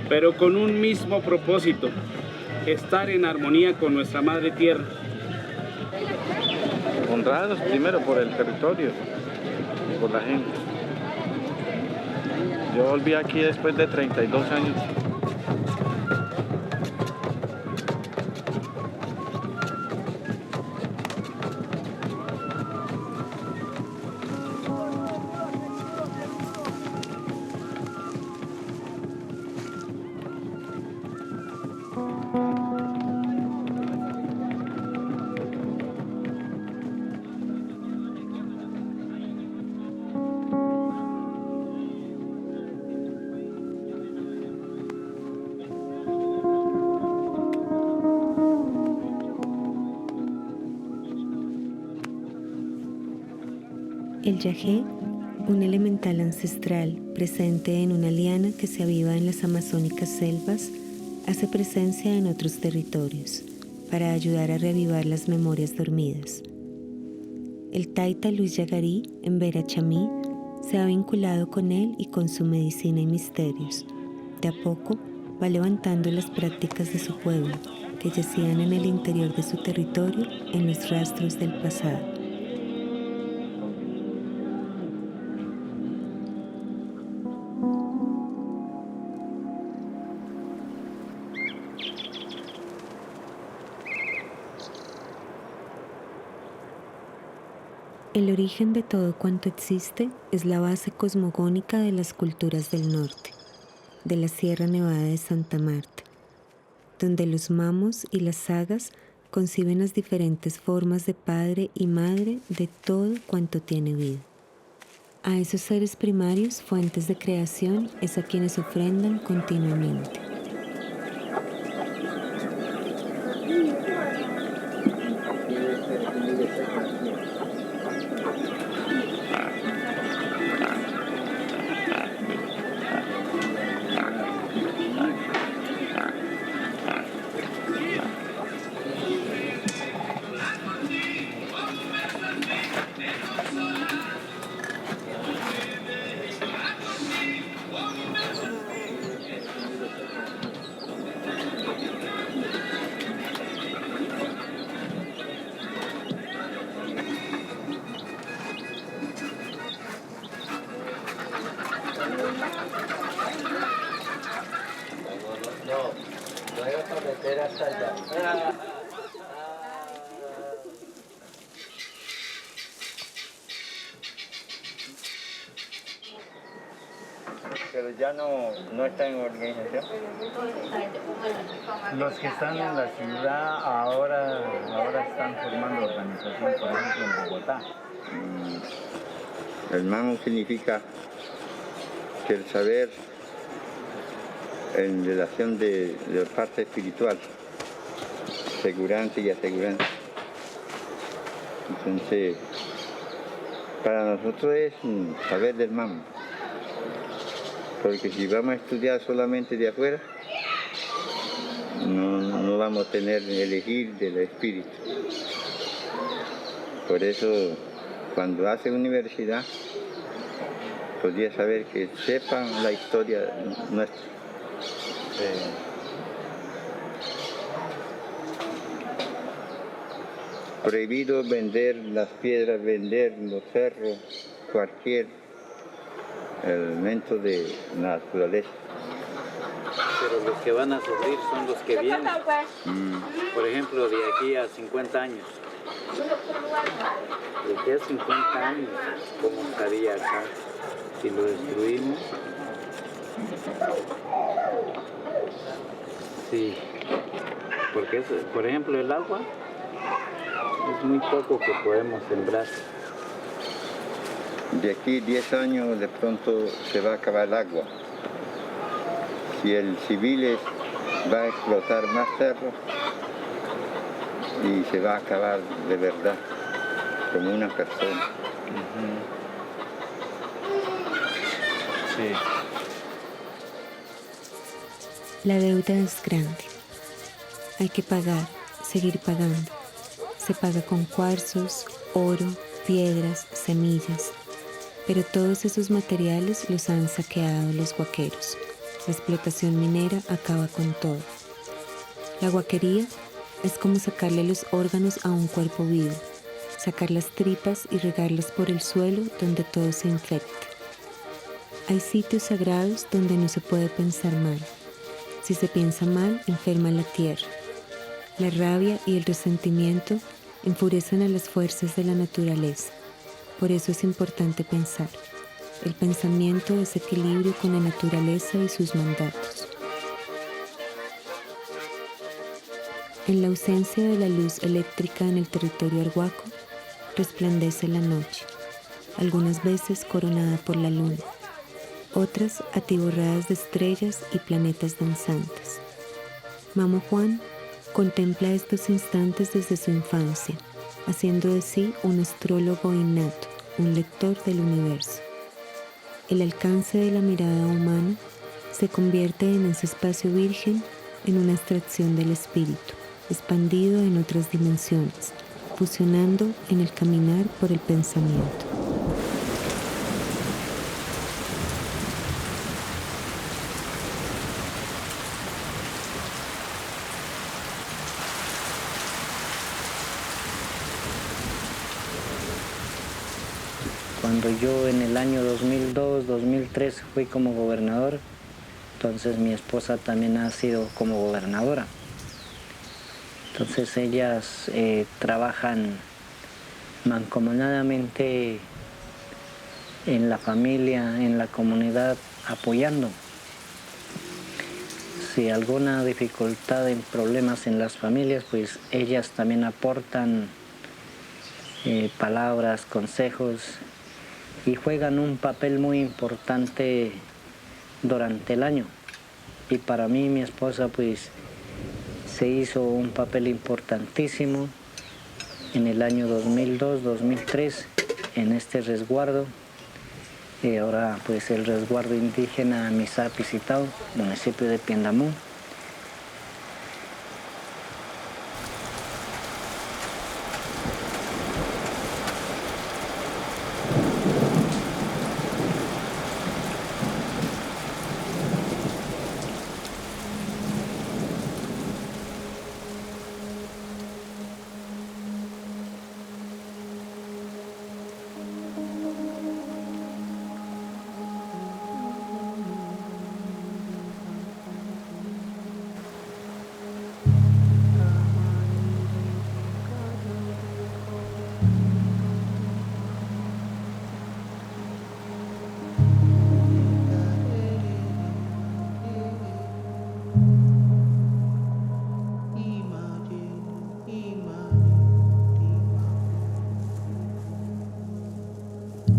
pero con un mismo propósito: estar en armonía con nuestra madre tierra. Honrados primero por el territorio, por la gente. Yo volví aquí después de 32 años. El yagé, un elemental ancestral presente en una liana que se aviva en las amazónicas selvas, hace presencia en otros territorios para ayudar a reavivar las memorias dormidas. El taita Luis Yagarí, en Vera Chamí, se ha vinculado con él y con su medicina y misterios. De a poco va levantando las prácticas de su pueblo, que yacían en el interior de su territorio en los rastros del pasado. El origen de todo cuanto existe es la base cosmogónica de las culturas del norte, de la Sierra Nevada de Santa Marta, donde los mamos y las sagas conciben las diferentes formas de padre y madre de todo cuanto tiene vida. A esos seres primarios, fuentes de creación, es a quienes ofrendan continuamente. Pero ya no están en organización. Los que están en la ciudad ahora están formando organización, por ejemplo, en Bogotá. El mamo significa que el saber en relación de la parte espiritual, aseguranza y aseguranza. Entonces, para nosotros es saber del mamo. Porque si vamos a estudiar solamente de afuera, no vamos a tener elegir del espíritu. Por eso, cuando hace universidad, podría saber que sepan la historia nuestra. Prohibido vender las piedras, vender los cerros, cualquier elemento de naturaleza. Pero los que van a sufrir son los que vienen. Por ejemplo, de aquí a 50 años. De aquí a 50 años, ¿cómo estaría acá? Si lo destruimos. Sí. Porque, por ejemplo, el agua es muy poco que podemos sembrar. De aquí 10 años de pronto se va a acabar el agua. Si el civil va a explotar más cerros y se va a acabar de verdad, como una persona. Sí. La deuda es grande. Hay que pagar, seguir pagando. Se paga con cuarzos, oro, piedras, semillas. Pero todos esos materiales los han saqueado los guaqueros. La explotación minera acaba con todo. La guaquería es como sacarle los órganos a un cuerpo vivo, sacar las tripas y regarlas por el suelo donde todo se infecta. Hay sitios sagrados donde no se puede pensar mal. Si se piensa mal, enferma la tierra. La rabia y el resentimiento enfurecen a las fuerzas de la naturaleza. Por eso es importante pensar. El pensamiento es equilibrio con la naturaleza y sus mandatos. En la ausencia de la luz eléctrica en el territorio arhuaco, resplandece la noche, algunas veces coronada por la luna, otras atiborradas de estrellas y planetas danzantes. Mamo Juan contempla estos instantes desde su infancia, haciendo de sí un astrólogo innato, un lector del universo. El alcance de la mirada humana se convierte en ese espacio virgen en una abstracción del espíritu, expandido en otras dimensiones, fusionando en el caminar por el pensamiento. Cuando yo en el año 2002-2003 fui como gobernador, entonces mi esposa también ha sido como gobernadora. Entonces ellas trabajan mancomunadamente en la familia, en la comunidad, apoyando. Si alguna dificultad en problemas en las familias, pues ellas también aportan palabras, consejos y juegan un papel muy importante durante el año. Y para mí, mi esposa, pues se hizo un papel importantísimo en el año 2002-2003 en este resguardo. Y ahora pues el resguardo indígena Misak Pisitao, municipio de Piendamó.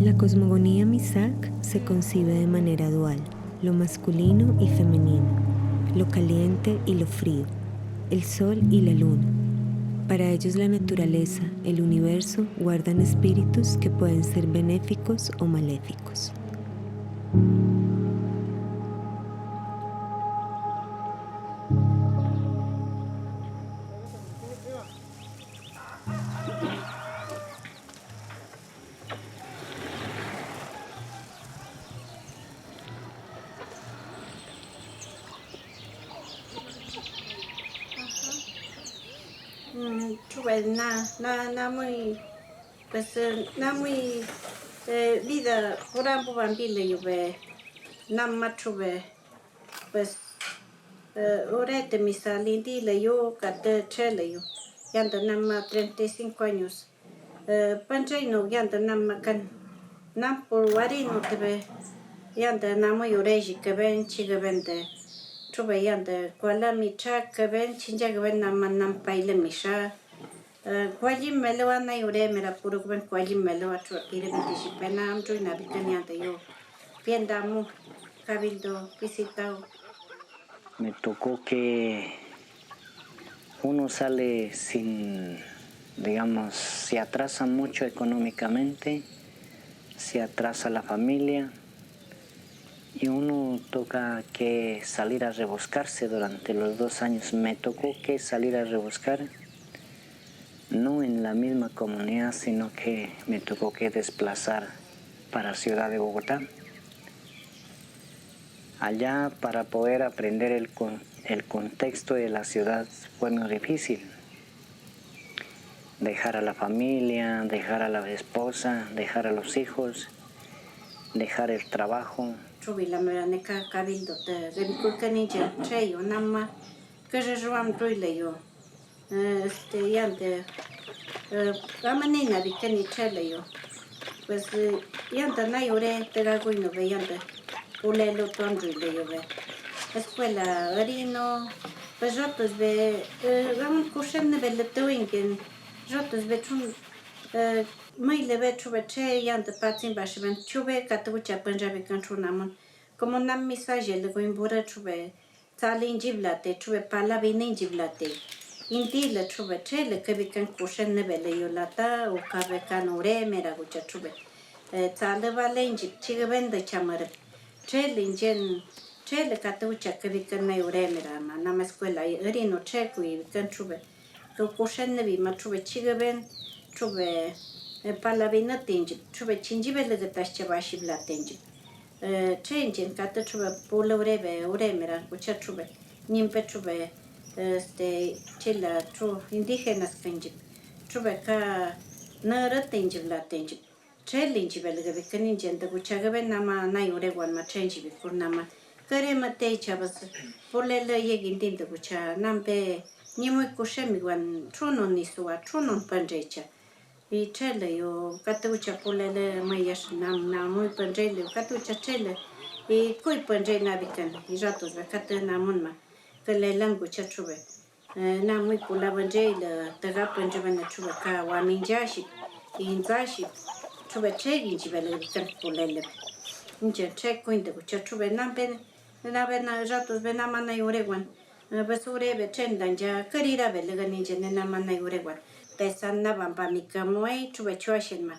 La cosmogonía Misak se concibe de manera dual, lo masculino y femenino, lo caliente y lo frío, el sol y la luna. Para ellos la naturaleza, el universo, guardan espíritus que pueden ser benéficos o maléficos. muy vida orang bukan bila yube nama chube pues orete misali di le yo kata chele yo yang de nama 35 años panjai no yang de nama kan nam por wari no tebe yang de nama yoreji keben chigeben de chube yang de kwala micha keben chinja keben nama nam paile misha Kuali melewa na yore mera puro kuben kuali melewa tu ire bitishi pena amjo ina bitania de yo Piendamó cabildo visitado. Me tocó que uno sale sin, digamos, se atrasa mucho económicamente, se atrasa la familia y uno toca que salir a rebuscarse durante los 2 años. Me tocó que salir a rebuscar. No en la misma comunidad, sino que me tocó que desplazar para Ciudad de Bogotá. Allá, para poder aprender el contexto de la ciudad, fue muy difícil. Dejar a la familia, dejar a la esposa, dejar a los hijos, dejar el trabajo. Yante ramanina bikani chele yo pues yanta na yore tera guino be yanta ule lo tondri le yo be escuela arino pues rotos be raman kushen ne belle toingen rotos be chun mai le be chube che yanta patin bashmen chube katucha punjabi kantrunamon como nam misaje le goimbura chube talin jiblate chube pala binin jiblate Indi la chube chele que bican kushen ne bele yolata o kabekan ore mera gucha chube. Tale vale inji chiga bende chamar. Chele injen chele katucha que bican ne ore mera ma na escuela erino cheku y bican chube. Que kushen ne bi ma chube chiga ben chube palavina tinji chube chinji bele de tasche bashi bla tinji. Chenjen katu chube pole ore mera gucha chube. Nimpe chube chela tro indígenas kanjip trobeka nara tenjib la tenjib chelinji belga bekanin jenda guchaga ben nama na yore wan ma chenji bi nama kare mate chabas polele yegin din de gucha nambe nimu kushemi wan trono niswa trono panjecha y chele yo catucha pulele mayas nam muy penjele catucha chele y coi penjele navican y ratos ve catu namunma que le langu chachube na muy pula penjele te ga penjele na chube ka wa minjashi y inzashi chube chegi jibele kan pulele inje check coinde chachube nambe na ratos ve namana yorewan besure be chendan ja karira be legani jene namana yorewan pesana bamba mikamoi chube choshin ma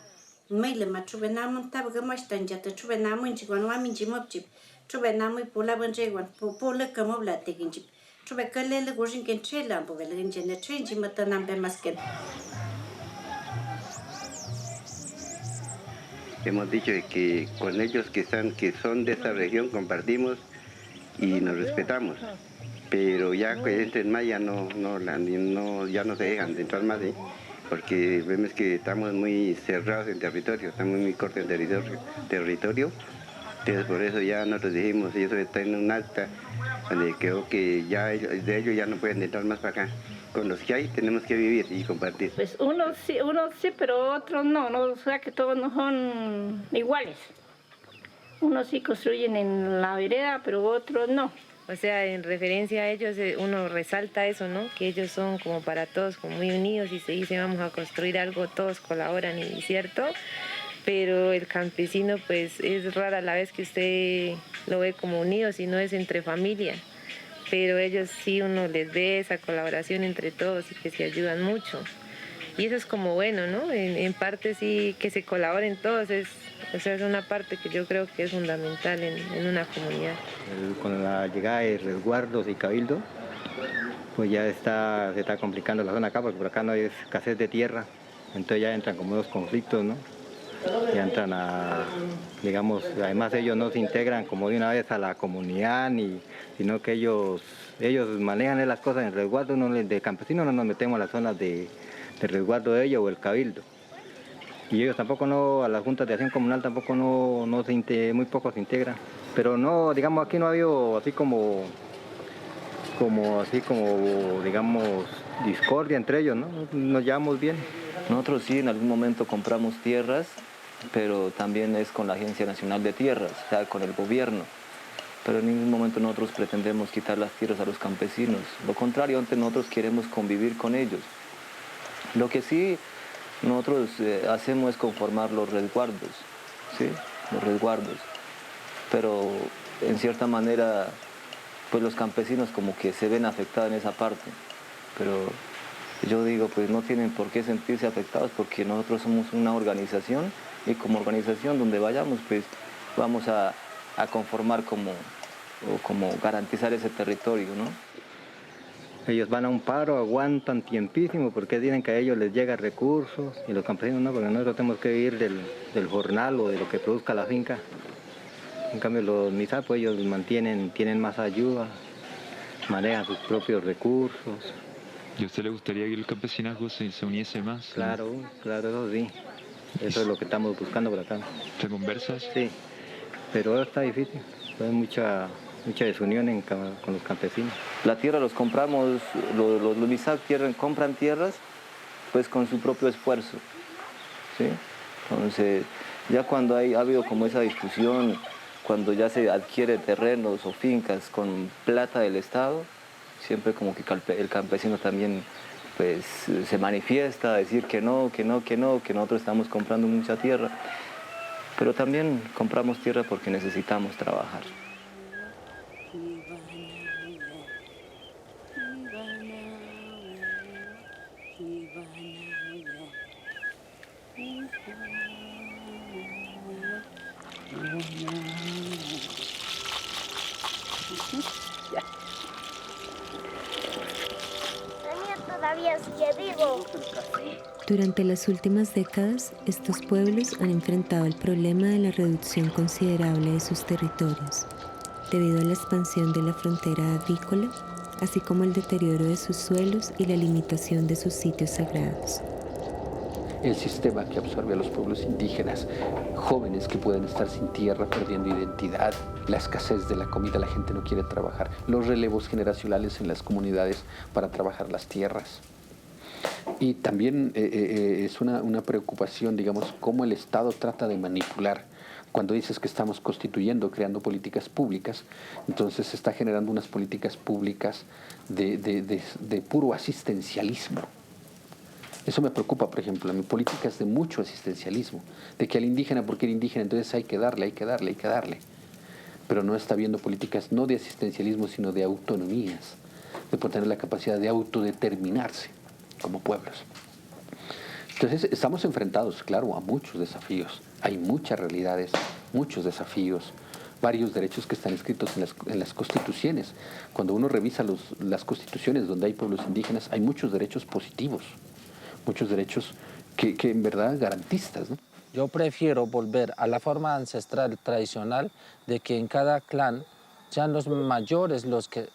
maile ma chube namun tab ga mastan ja te chube namun ji gon wa min ji mopji chube namu pula banje gon pula kamobla te ginji chube kalele gojin ken trela bo vele jene trenji mata nambe masken. Hemos dicho que con ellos que son de esta región compartimos y nos respetamos, pero ya que entren más ya no se dejan de entrar más, porque vemos que estamos muy cerrados en territorio, estamos muy cortos en territorio, entonces por eso ya nosotros dijimos, y eso está en un acta donde creo que ya de ellos ya no pueden entrar más para acá. Con los que hay tenemos que vivir y compartir. Pues unos sí, pero otros no, o sea que todos no son iguales. Unos sí construyen en la vereda, pero otros no. O sea, en referencia a ellos uno resalta eso, ¿no? Que ellos son como para todos, como muy unidos y se dice vamos a construir algo, todos colaboran y cierto. Pero el campesino pues es rara la vez que usted lo ve como unido, si no es entre familia. Pero ellos sí uno les ve esa colaboración entre todos y que se ayudan mucho. Y eso es como bueno, ¿no? En parte sí que se colaboren todos, es una parte que yo creo que es fundamental en una comunidad. Con la llegada de resguardos y cabildo, pues ya se está complicando la zona acá, porque por acá no hay escasez de tierra, entonces ya entran como dos conflictos, ¿no? Ya entran digamos, además ellos no se integran como de una vez a la comunidad, sino que ellos manejan las cosas en resguardo, de campesinos no nos metemos a las zonas de resguardo de ellos o el cabildo. Y ellos tampoco a las juntas de acción comunal tampoco muy poco se integran. Pero no, digamos, aquí no ha habido así como digamos, discordia entre ellos, ¿no? Nos llevamos bien. Nosotros sí en algún momento compramos tierras, pero también es con la Agencia Nacional de Tierras, o sea, con el gobierno. Pero en ningún momento nosotros pretendemos quitar las tierras a los campesinos. Lo contrario, antes nosotros queremos convivir con ellos. Lo que sí nosotros hacemos es conformar los resguardos, ¿sí? Los resguardos. Pero en cierta manera, pues los campesinos como que se ven afectados en esa parte. Pero yo digo, pues no tienen por qué sentirse afectados porque nosotros somos una organización y como organización donde vayamos, pues vamos a conformar como garantizar ese territorio, ¿no? Ellos van a un paro, aguantan tiempísimo porque dicen que a ellos les llegan recursos y los campesinos no, porque nosotros tenemos que vivir del jornal o de lo que produzca la finca. En cambio los MISAC, pues ellos tienen más ayuda, manejan sus propios recursos. ¿Y a usted le gustaría que el campesinazgo se uniese más? Claro, eso sí. Eso es lo que estamos buscando por acá. ¿Te conversas? Sí, pero está difícil. Hay mucha desunión con los campesinos. La tierra los compramos, los MISAC compran tierras pues con su propio esfuerzo, ¿sí? Entonces, ya cuando ha habido como esa discusión, cuando ya se adquiere terrenos o fincas con plata del Estado, siempre como que el campesino también pues se manifiesta a decir que nosotros estamos comprando mucha tierra, pero también compramos tierra porque necesitamos trabajar. Todavía sigue vivo. Durante las últimas décadas, estos pueblos han enfrentado el problema de la reducción considerable de sus territorios, debido a la expansión de la frontera agrícola, así como el deterioro de sus suelos y la limitación de sus sitios sagrados. El sistema que absorbe a los pueblos indígenas, jóvenes que pueden estar sin tierra, perdiendo identidad, la escasez de la comida, la gente no quiere trabajar, los relevos generacionales en las comunidades para trabajar las tierras. Y también es una preocupación, digamos, cómo el Estado trata de manipular. Cuando dices que estamos constituyendo, creando políticas públicas, entonces se está generando unas políticas públicas de puro asistencialismo. Eso me preocupa, por ejemplo, a mí, políticas de mucho asistencialismo, de que al indígena, porque era indígena, entonces hay que darle, hay que darle, hay que darle. Pero no está viendo políticas no de asistencialismo, sino de autonomías, de poder tener la capacidad de autodeterminarse como pueblos. Entonces estamos enfrentados, claro, a muchos desafíos. Hay muchas realidades, muchos desafíos, varios derechos que están escritos en las constituciones. Cuando uno revisa las constituciones donde hay pueblos indígenas, hay muchos derechos positivos, muchos derechos que en verdad garantistas, ¿no? Yo prefiero volver a la forma ancestral tradicional de que en cada clan sean los mayores los que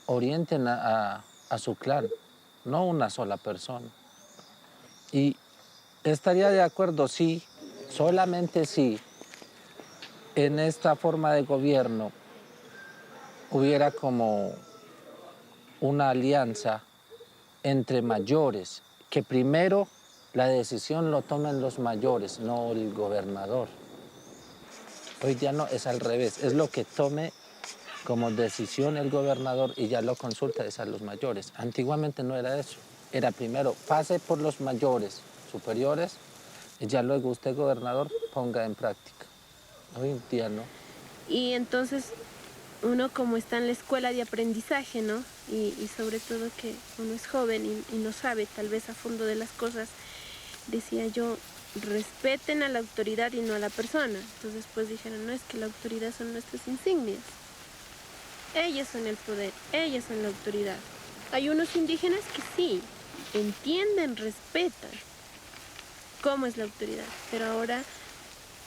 orienten a su clan, no una sola persona. Y estaría de acuerdo si, solamente si, en esta forma de gobierno hubiera como una alianza entre mayores, que primero la decisión lo tomen los mayores, no el gobernador. Hoy día no, es al revés, es lo que tome como decisión el gobernador y ya lo consulta es a los mayores. Antiguamente no era eso, era primero pase por los mayores superiores y ya luego usted, gobernador, ponga en práctica. Hoy en día no. Y entonces uno como está en la escuela de aprendizaje, ¿no? Y sobre todo que uno es joven y no sabe tal vez a fondo de las cosas, decía yo, respeten a la autoridad y no a la persona. Entonces pues dijeron, no, es que la autoridad son nuestras insignias. Ellas son el poder, ellas son la autoridad. Hay unos indígenas que sí, entienden, respetan cómo es la autoridad, pero ahora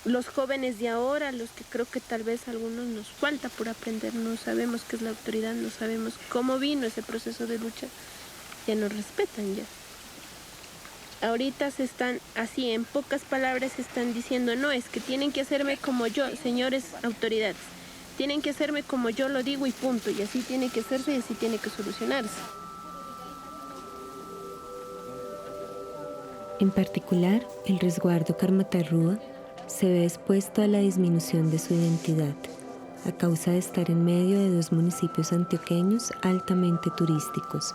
los jóvenes de ahora, los que creo que tal vez a algunos nos falta por aprender, no sabemos qué es la autoridad, no sabemos cómo vino ese proceso de lucha, ya no respetan ya. Ahorita se están, así en pocas palabras, se están diciendo, no, es que tienen que hacerme como yo, señores autoridades, tienen que hacerme como yo lo digo y punto, y así tiene que hacerse y así tiene que solucionarse. En particular, el resguardo Karmatarrúa se ve expuesto a la disminución de su identidad, a causa de estar en medio de dos municipios antioqueños altamente turísticos.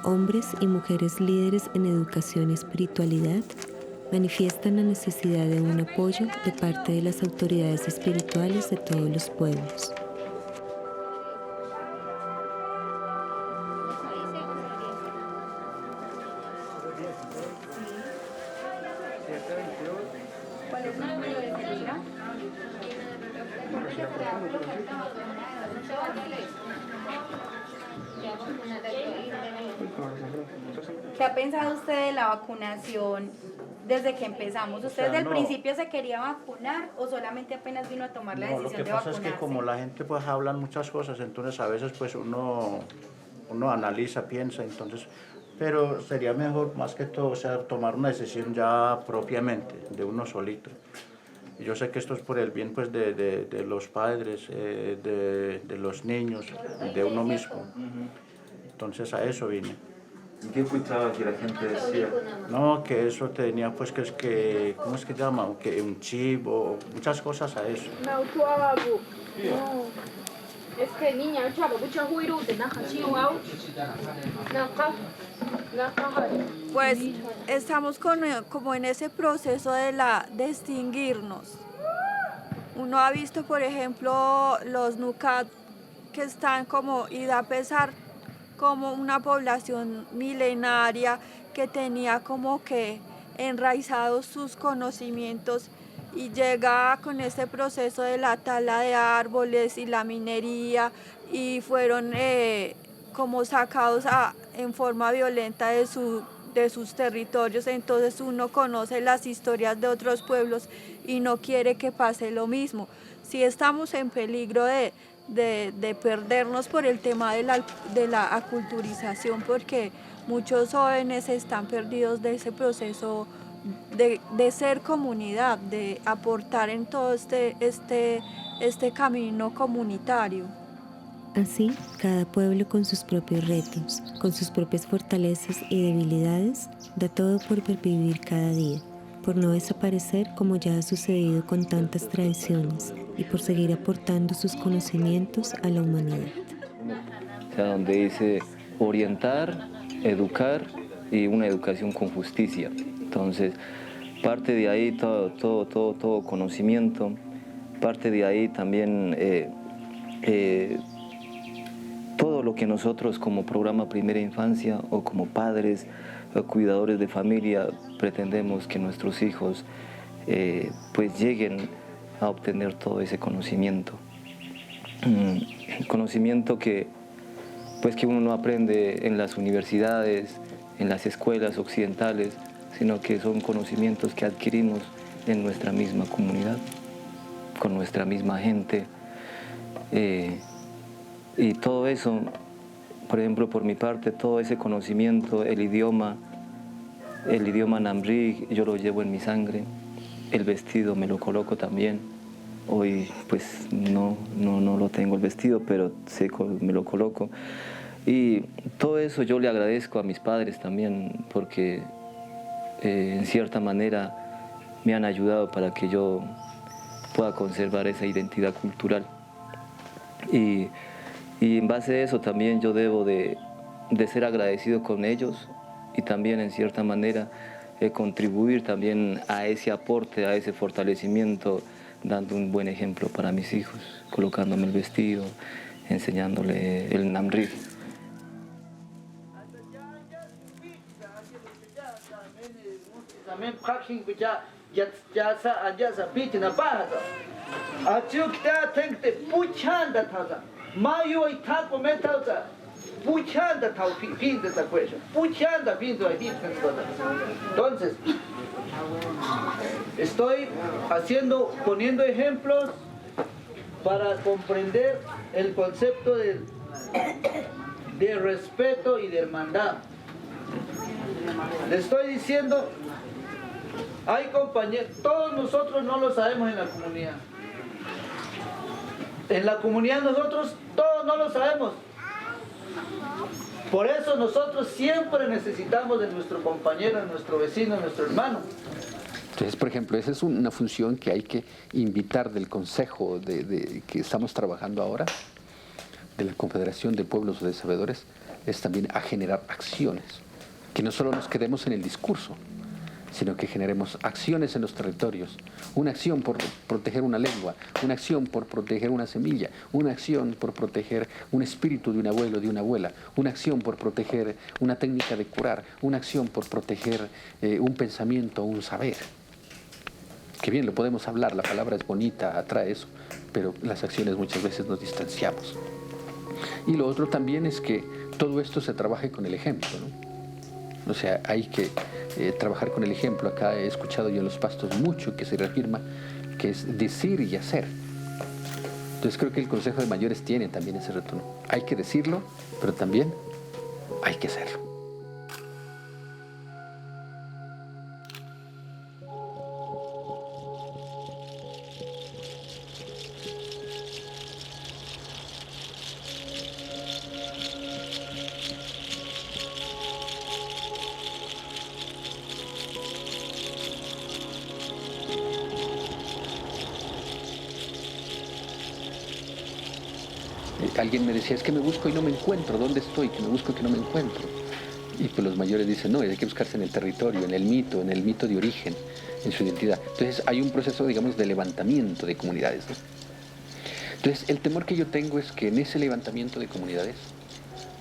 Hombres y mujeres líderes en educación y espiritualidad manifiestan la necesidad de un apoyo de parte de las autoridades espirituales de todos los pueblos. ¿Qué ha pensado usted de la vacunación desde que empezamos? ¿Usted desde el principio se quería vacunar o solamente apenas vino a tomar la decisión de vacunarse? Lo que pasa es que como la gente pues habla muchas cosas, entonces a veces pues uno analiza, piensa, entonces, pero sería mejor más que todo, o sea, tomar una decisión ya propiamente, de uno solito. Y yo sé que esto es por el bien pues de los padres, de los niños, de uno mismo. Entonces a eso vine. ¿Qué escuchaba que la gente decía? No, que eso tenía pues que ¿cómo es que llama? Que un chivo, muchas cosas a eso. No, es que niña, pues estamos como en ese proceso de extinguirnos. Uno ha visto, por ejemplo, los Nucat que están como, y da pesar, como una población milenaria que tenía como que enraizados sus conocimientos y llega con este proceso de la tala de árboles y la minería y fueron como sacados en forma violenta de sus territorios. Entonces uno conoce las historias de otros pueblos y no quiere que pase lo mismo. Si estamos en peligro de perdernos por el tema de la aculturización, porque muchos jóvenes están perdidos de ese proceso de ser comunidad, de aportar en todo este camino comunitario. Así, cada pueblo con sus propios retos, con sus propias fortalezas y debilidades, da todo por pervivir cada día, por no desaparecer como ya ha sucedido con tantas tradiciones y por seguir aportando sus conocimientos a la humanidad. O sea, donde dice orientar, educar y una educación con justicia. Entonces, parte de ahí todo conocimiento, parte de ahí también todo lo que nosotros como programa Primera Infancia o como padres o cuidadores de familia pretendemos que nuestros hijos pues lleguen a obtener todo ese conocimiento. Conocimiento que uno no aprende en las universidades, en las escuelas occidentales, sino que son conocimientos que adquirimos en nuestra misma comunidad, con nuestra misma gente. Y todo eso, por ejemplo, por mi parte, todo ese conocimiento, el idioma Namrí, yo lo llevo en mi sangre, el vestido me lo coloco también. Hoy pues no lo tengo el vestido, pero me lo coloco. Y todo eso yo le agradezco a mis padres también, porque en cierta manera me han ayudado para que yo pueda conservar esa identidad cultural. Y en base a eso también yo debo de ser agradecido con ellos y también en cierta manera contribuir también a ese aporte, a ese fortalecimiento, dando un buen ejemplo para mis hijos, colocándome el vestido, enseñándole el Namrí. Entonces, estoy poniendo ejemplos para comprender el concepto de respeto y de hermandad. Le estoy diciendo, hay compañeros, todos nosotros no lo sabemos en la comunidad. En la comunidad nosotros todos no lo sabemos. Por eso nosotros siempre necesitamos de nuestro compañero, de nuestro vecino, de nuestro hermano. Entonces, por ejemplo, esa es una función que hay que invitar del consejo que estamos trabajando ahora, de la Confederación de Pueblos de Sabedores, es también a generar acciones, que no solo nos quedemos en el discurso, sino que generemos acciones en los territorios, una acción por proteger una lengua, una acción por proteger una semilla, una acción por proteger un espíritu de un abuelo, de una abuela, una acción por proteger una técnica de curar, una acción por proteger un pensamiento, un saber. Que bien, lo podemos hablar, la palabra es bonita, atrae eso, pero las acciones muchas veces nos distanciamos. Y lo otro también es que todo esto se trabaje con el ejemplo, ¿no? O sea, hay que trabajar con el ejemplo. Acá he escuchado yo en los pastos mucho que se reafirma que es decir y hacer. Entonces creo que el Consejo de Mayores tiene también ese reto, ¿no? Hay que decirlo, pero también hay que hacerlo. Alguien me decía, es que me busco y no me encuentro, ¿dónde estoy? Que me busco y que no me encuentro. Y pues los mayores dicen, no, hay que buscarse en el territorio, en el mito de origen, en su identidad. Entonces hay un proceso, digamos, de levantamiento de comunidades, ¿no? Entonces el temor que yo tengo es que en ese levantamiento de comunidades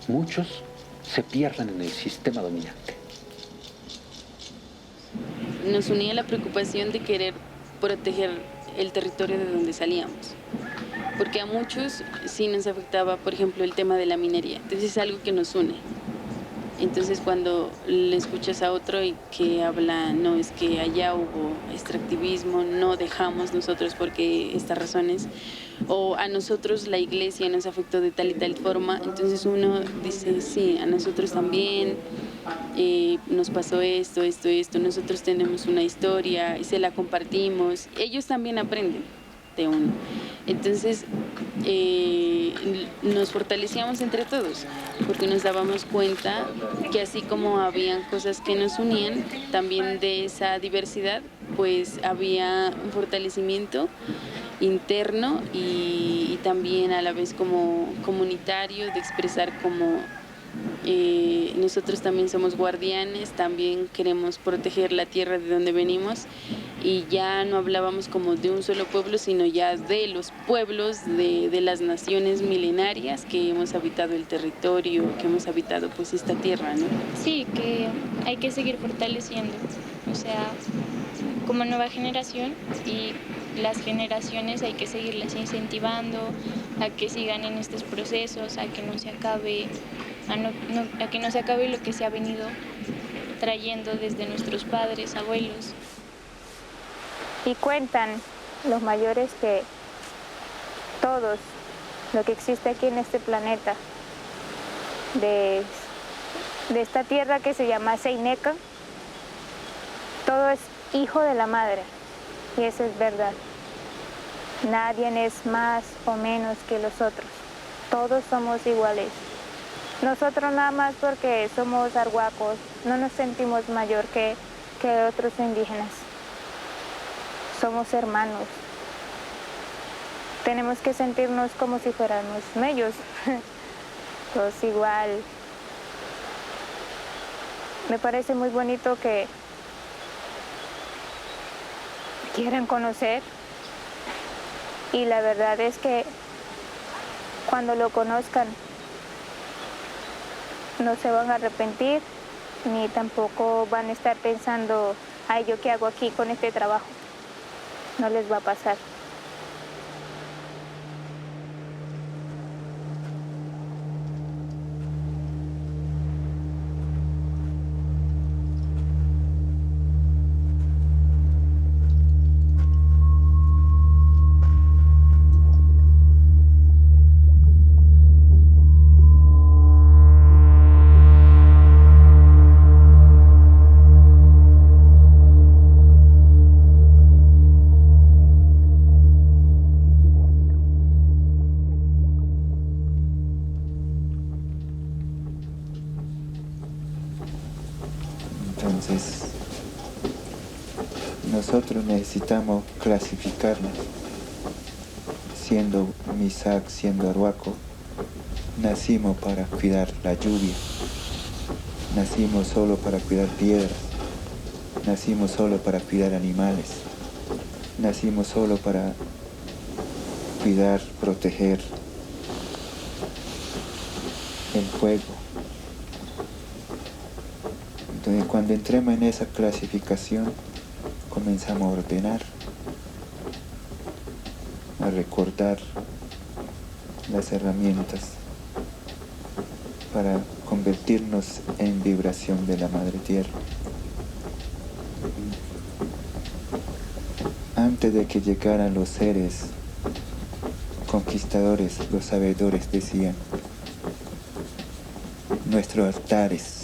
muchos se pierdan en el sistema dominante. Nos unía la preocupación de querer proteger el territorio de donde salíamos. Porque a muchos sí nos afectaba, por ejemplo, el tema de la minería. Entonces es algo que nos une. Entonces cuando le escuchas a otro y que habla, no, es que allá hubo extractivismo, no dejamos nosotros porque estas razones, o a nosotros la iglesia nos afectó de tal y tal forma, entonces uno dice, sí, a nosotros también nos pasó esto, nosotros tenemos una historia y se la compartimos. Ellos también aprenden. de uno. Entonces nos fortalecíamos entre todos, porque nos dábamos cuenta que así como habían cosas que nos unían, también de esa diversidad pues había un fortalecimiento interno y también a la vez como comunitario, de expresar como nosotros también somos guardianes, también queremos proteger la tierra de donde venimos, y ya no hablábamos como de un solo pueblo, sino ya de los pueblos de las naciones milenarias que hemos habitado el territorio, que hemos habitado pues esta tierra, ¿no? Sí, que hay que seguir fortaleciendo, o sea, como nueva generación, y las generaciones hay que seguirlas incentivando a que sigan en estos procesos, a que no se acabe, a que no se acabe lo que se ha venido trayendo desde nuestros padres, abuelos. Y cuentan los mayores que todos, lo que existe aquí en este planeta, de esta tierra que se llama Seineca, todo es hijo de la madre, y eso es verdad. Nadie es más o menos que los otros, todos somos iguales. Nosotros nada más porque somos arhuacos no nos sentimos mayor que otros indígenas. Somos hermanos. Tenemos que sentirnos como si fuéramos mellos, todos igual. Me parece muy bonito que quieran conocer, y la verdad es que cuando lo conozcan no se van a arrepentir, ni tampoco van a estar pensando, ay, ¿yo qué hago aquí con este trabajo? No les va a pasar. Entonces, nosotros necesitamos clasificarnos. Siendo Misak, siendo Arhuaco, nacimos para cuidar la lluvia, nacimos solo para cuidar piedras, nacimos solo para cuidar animales, nacimos solo para cuidar, proteger el fuego. Entonces, cuando entremos en esa clasificación, comenzamos a ordenar, a recordar las herramientas para convertirnos en vibración de la Madre Tierra. Antes de que llegaran los seres conquistadores, los sabedores decían, nuestros altares,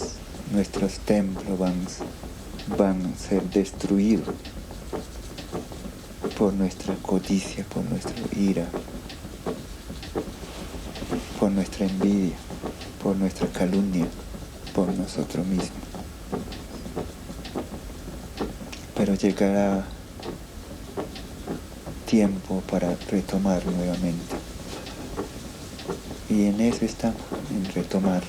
nuestros templos van a ser destruidos por nuestra codicia, por nuestra ira, por nuestra envidia, por nuestra calumnia, por nosotros mismos. Pero llegará tiempo para retomar nuevamente. Y en eso estamos, en retomar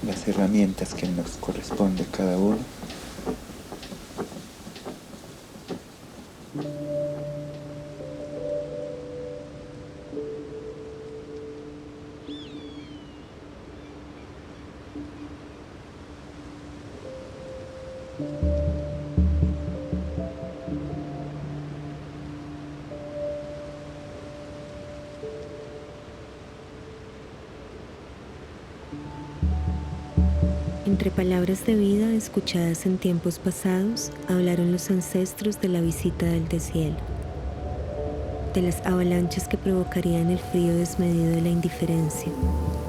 las herramientas que nos corresponde a cada uno. Entre palabras de vida escuchadas en tiempos pasados, hablaron los ancestros de la visita del deshielo, de las avalanchas que provocarían el frío desmedido de la indiferencia,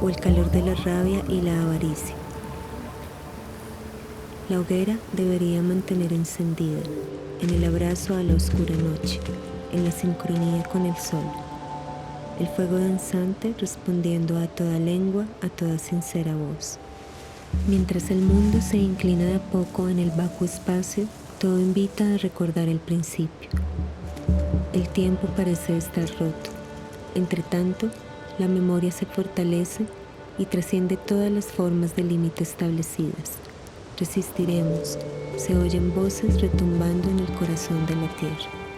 o el calor de la rabia y la avaricia. La hoguera debería mantener encendida, en el abrazo a la oscura noche, en la sincronía con el sol. El fuego danzante respondiendo a toda lengua, a toda sincera voz. Mientras el mundo se inclina de a poco en el vacuo espacio, todo invita a recordar el principio. El tiempo parece estar roto. Entre tanto, la memoria se fortalece y trasciende todas las formas de límite establecidas. Resistiremos, se oyen voces retumbando en el corazón de la tierra.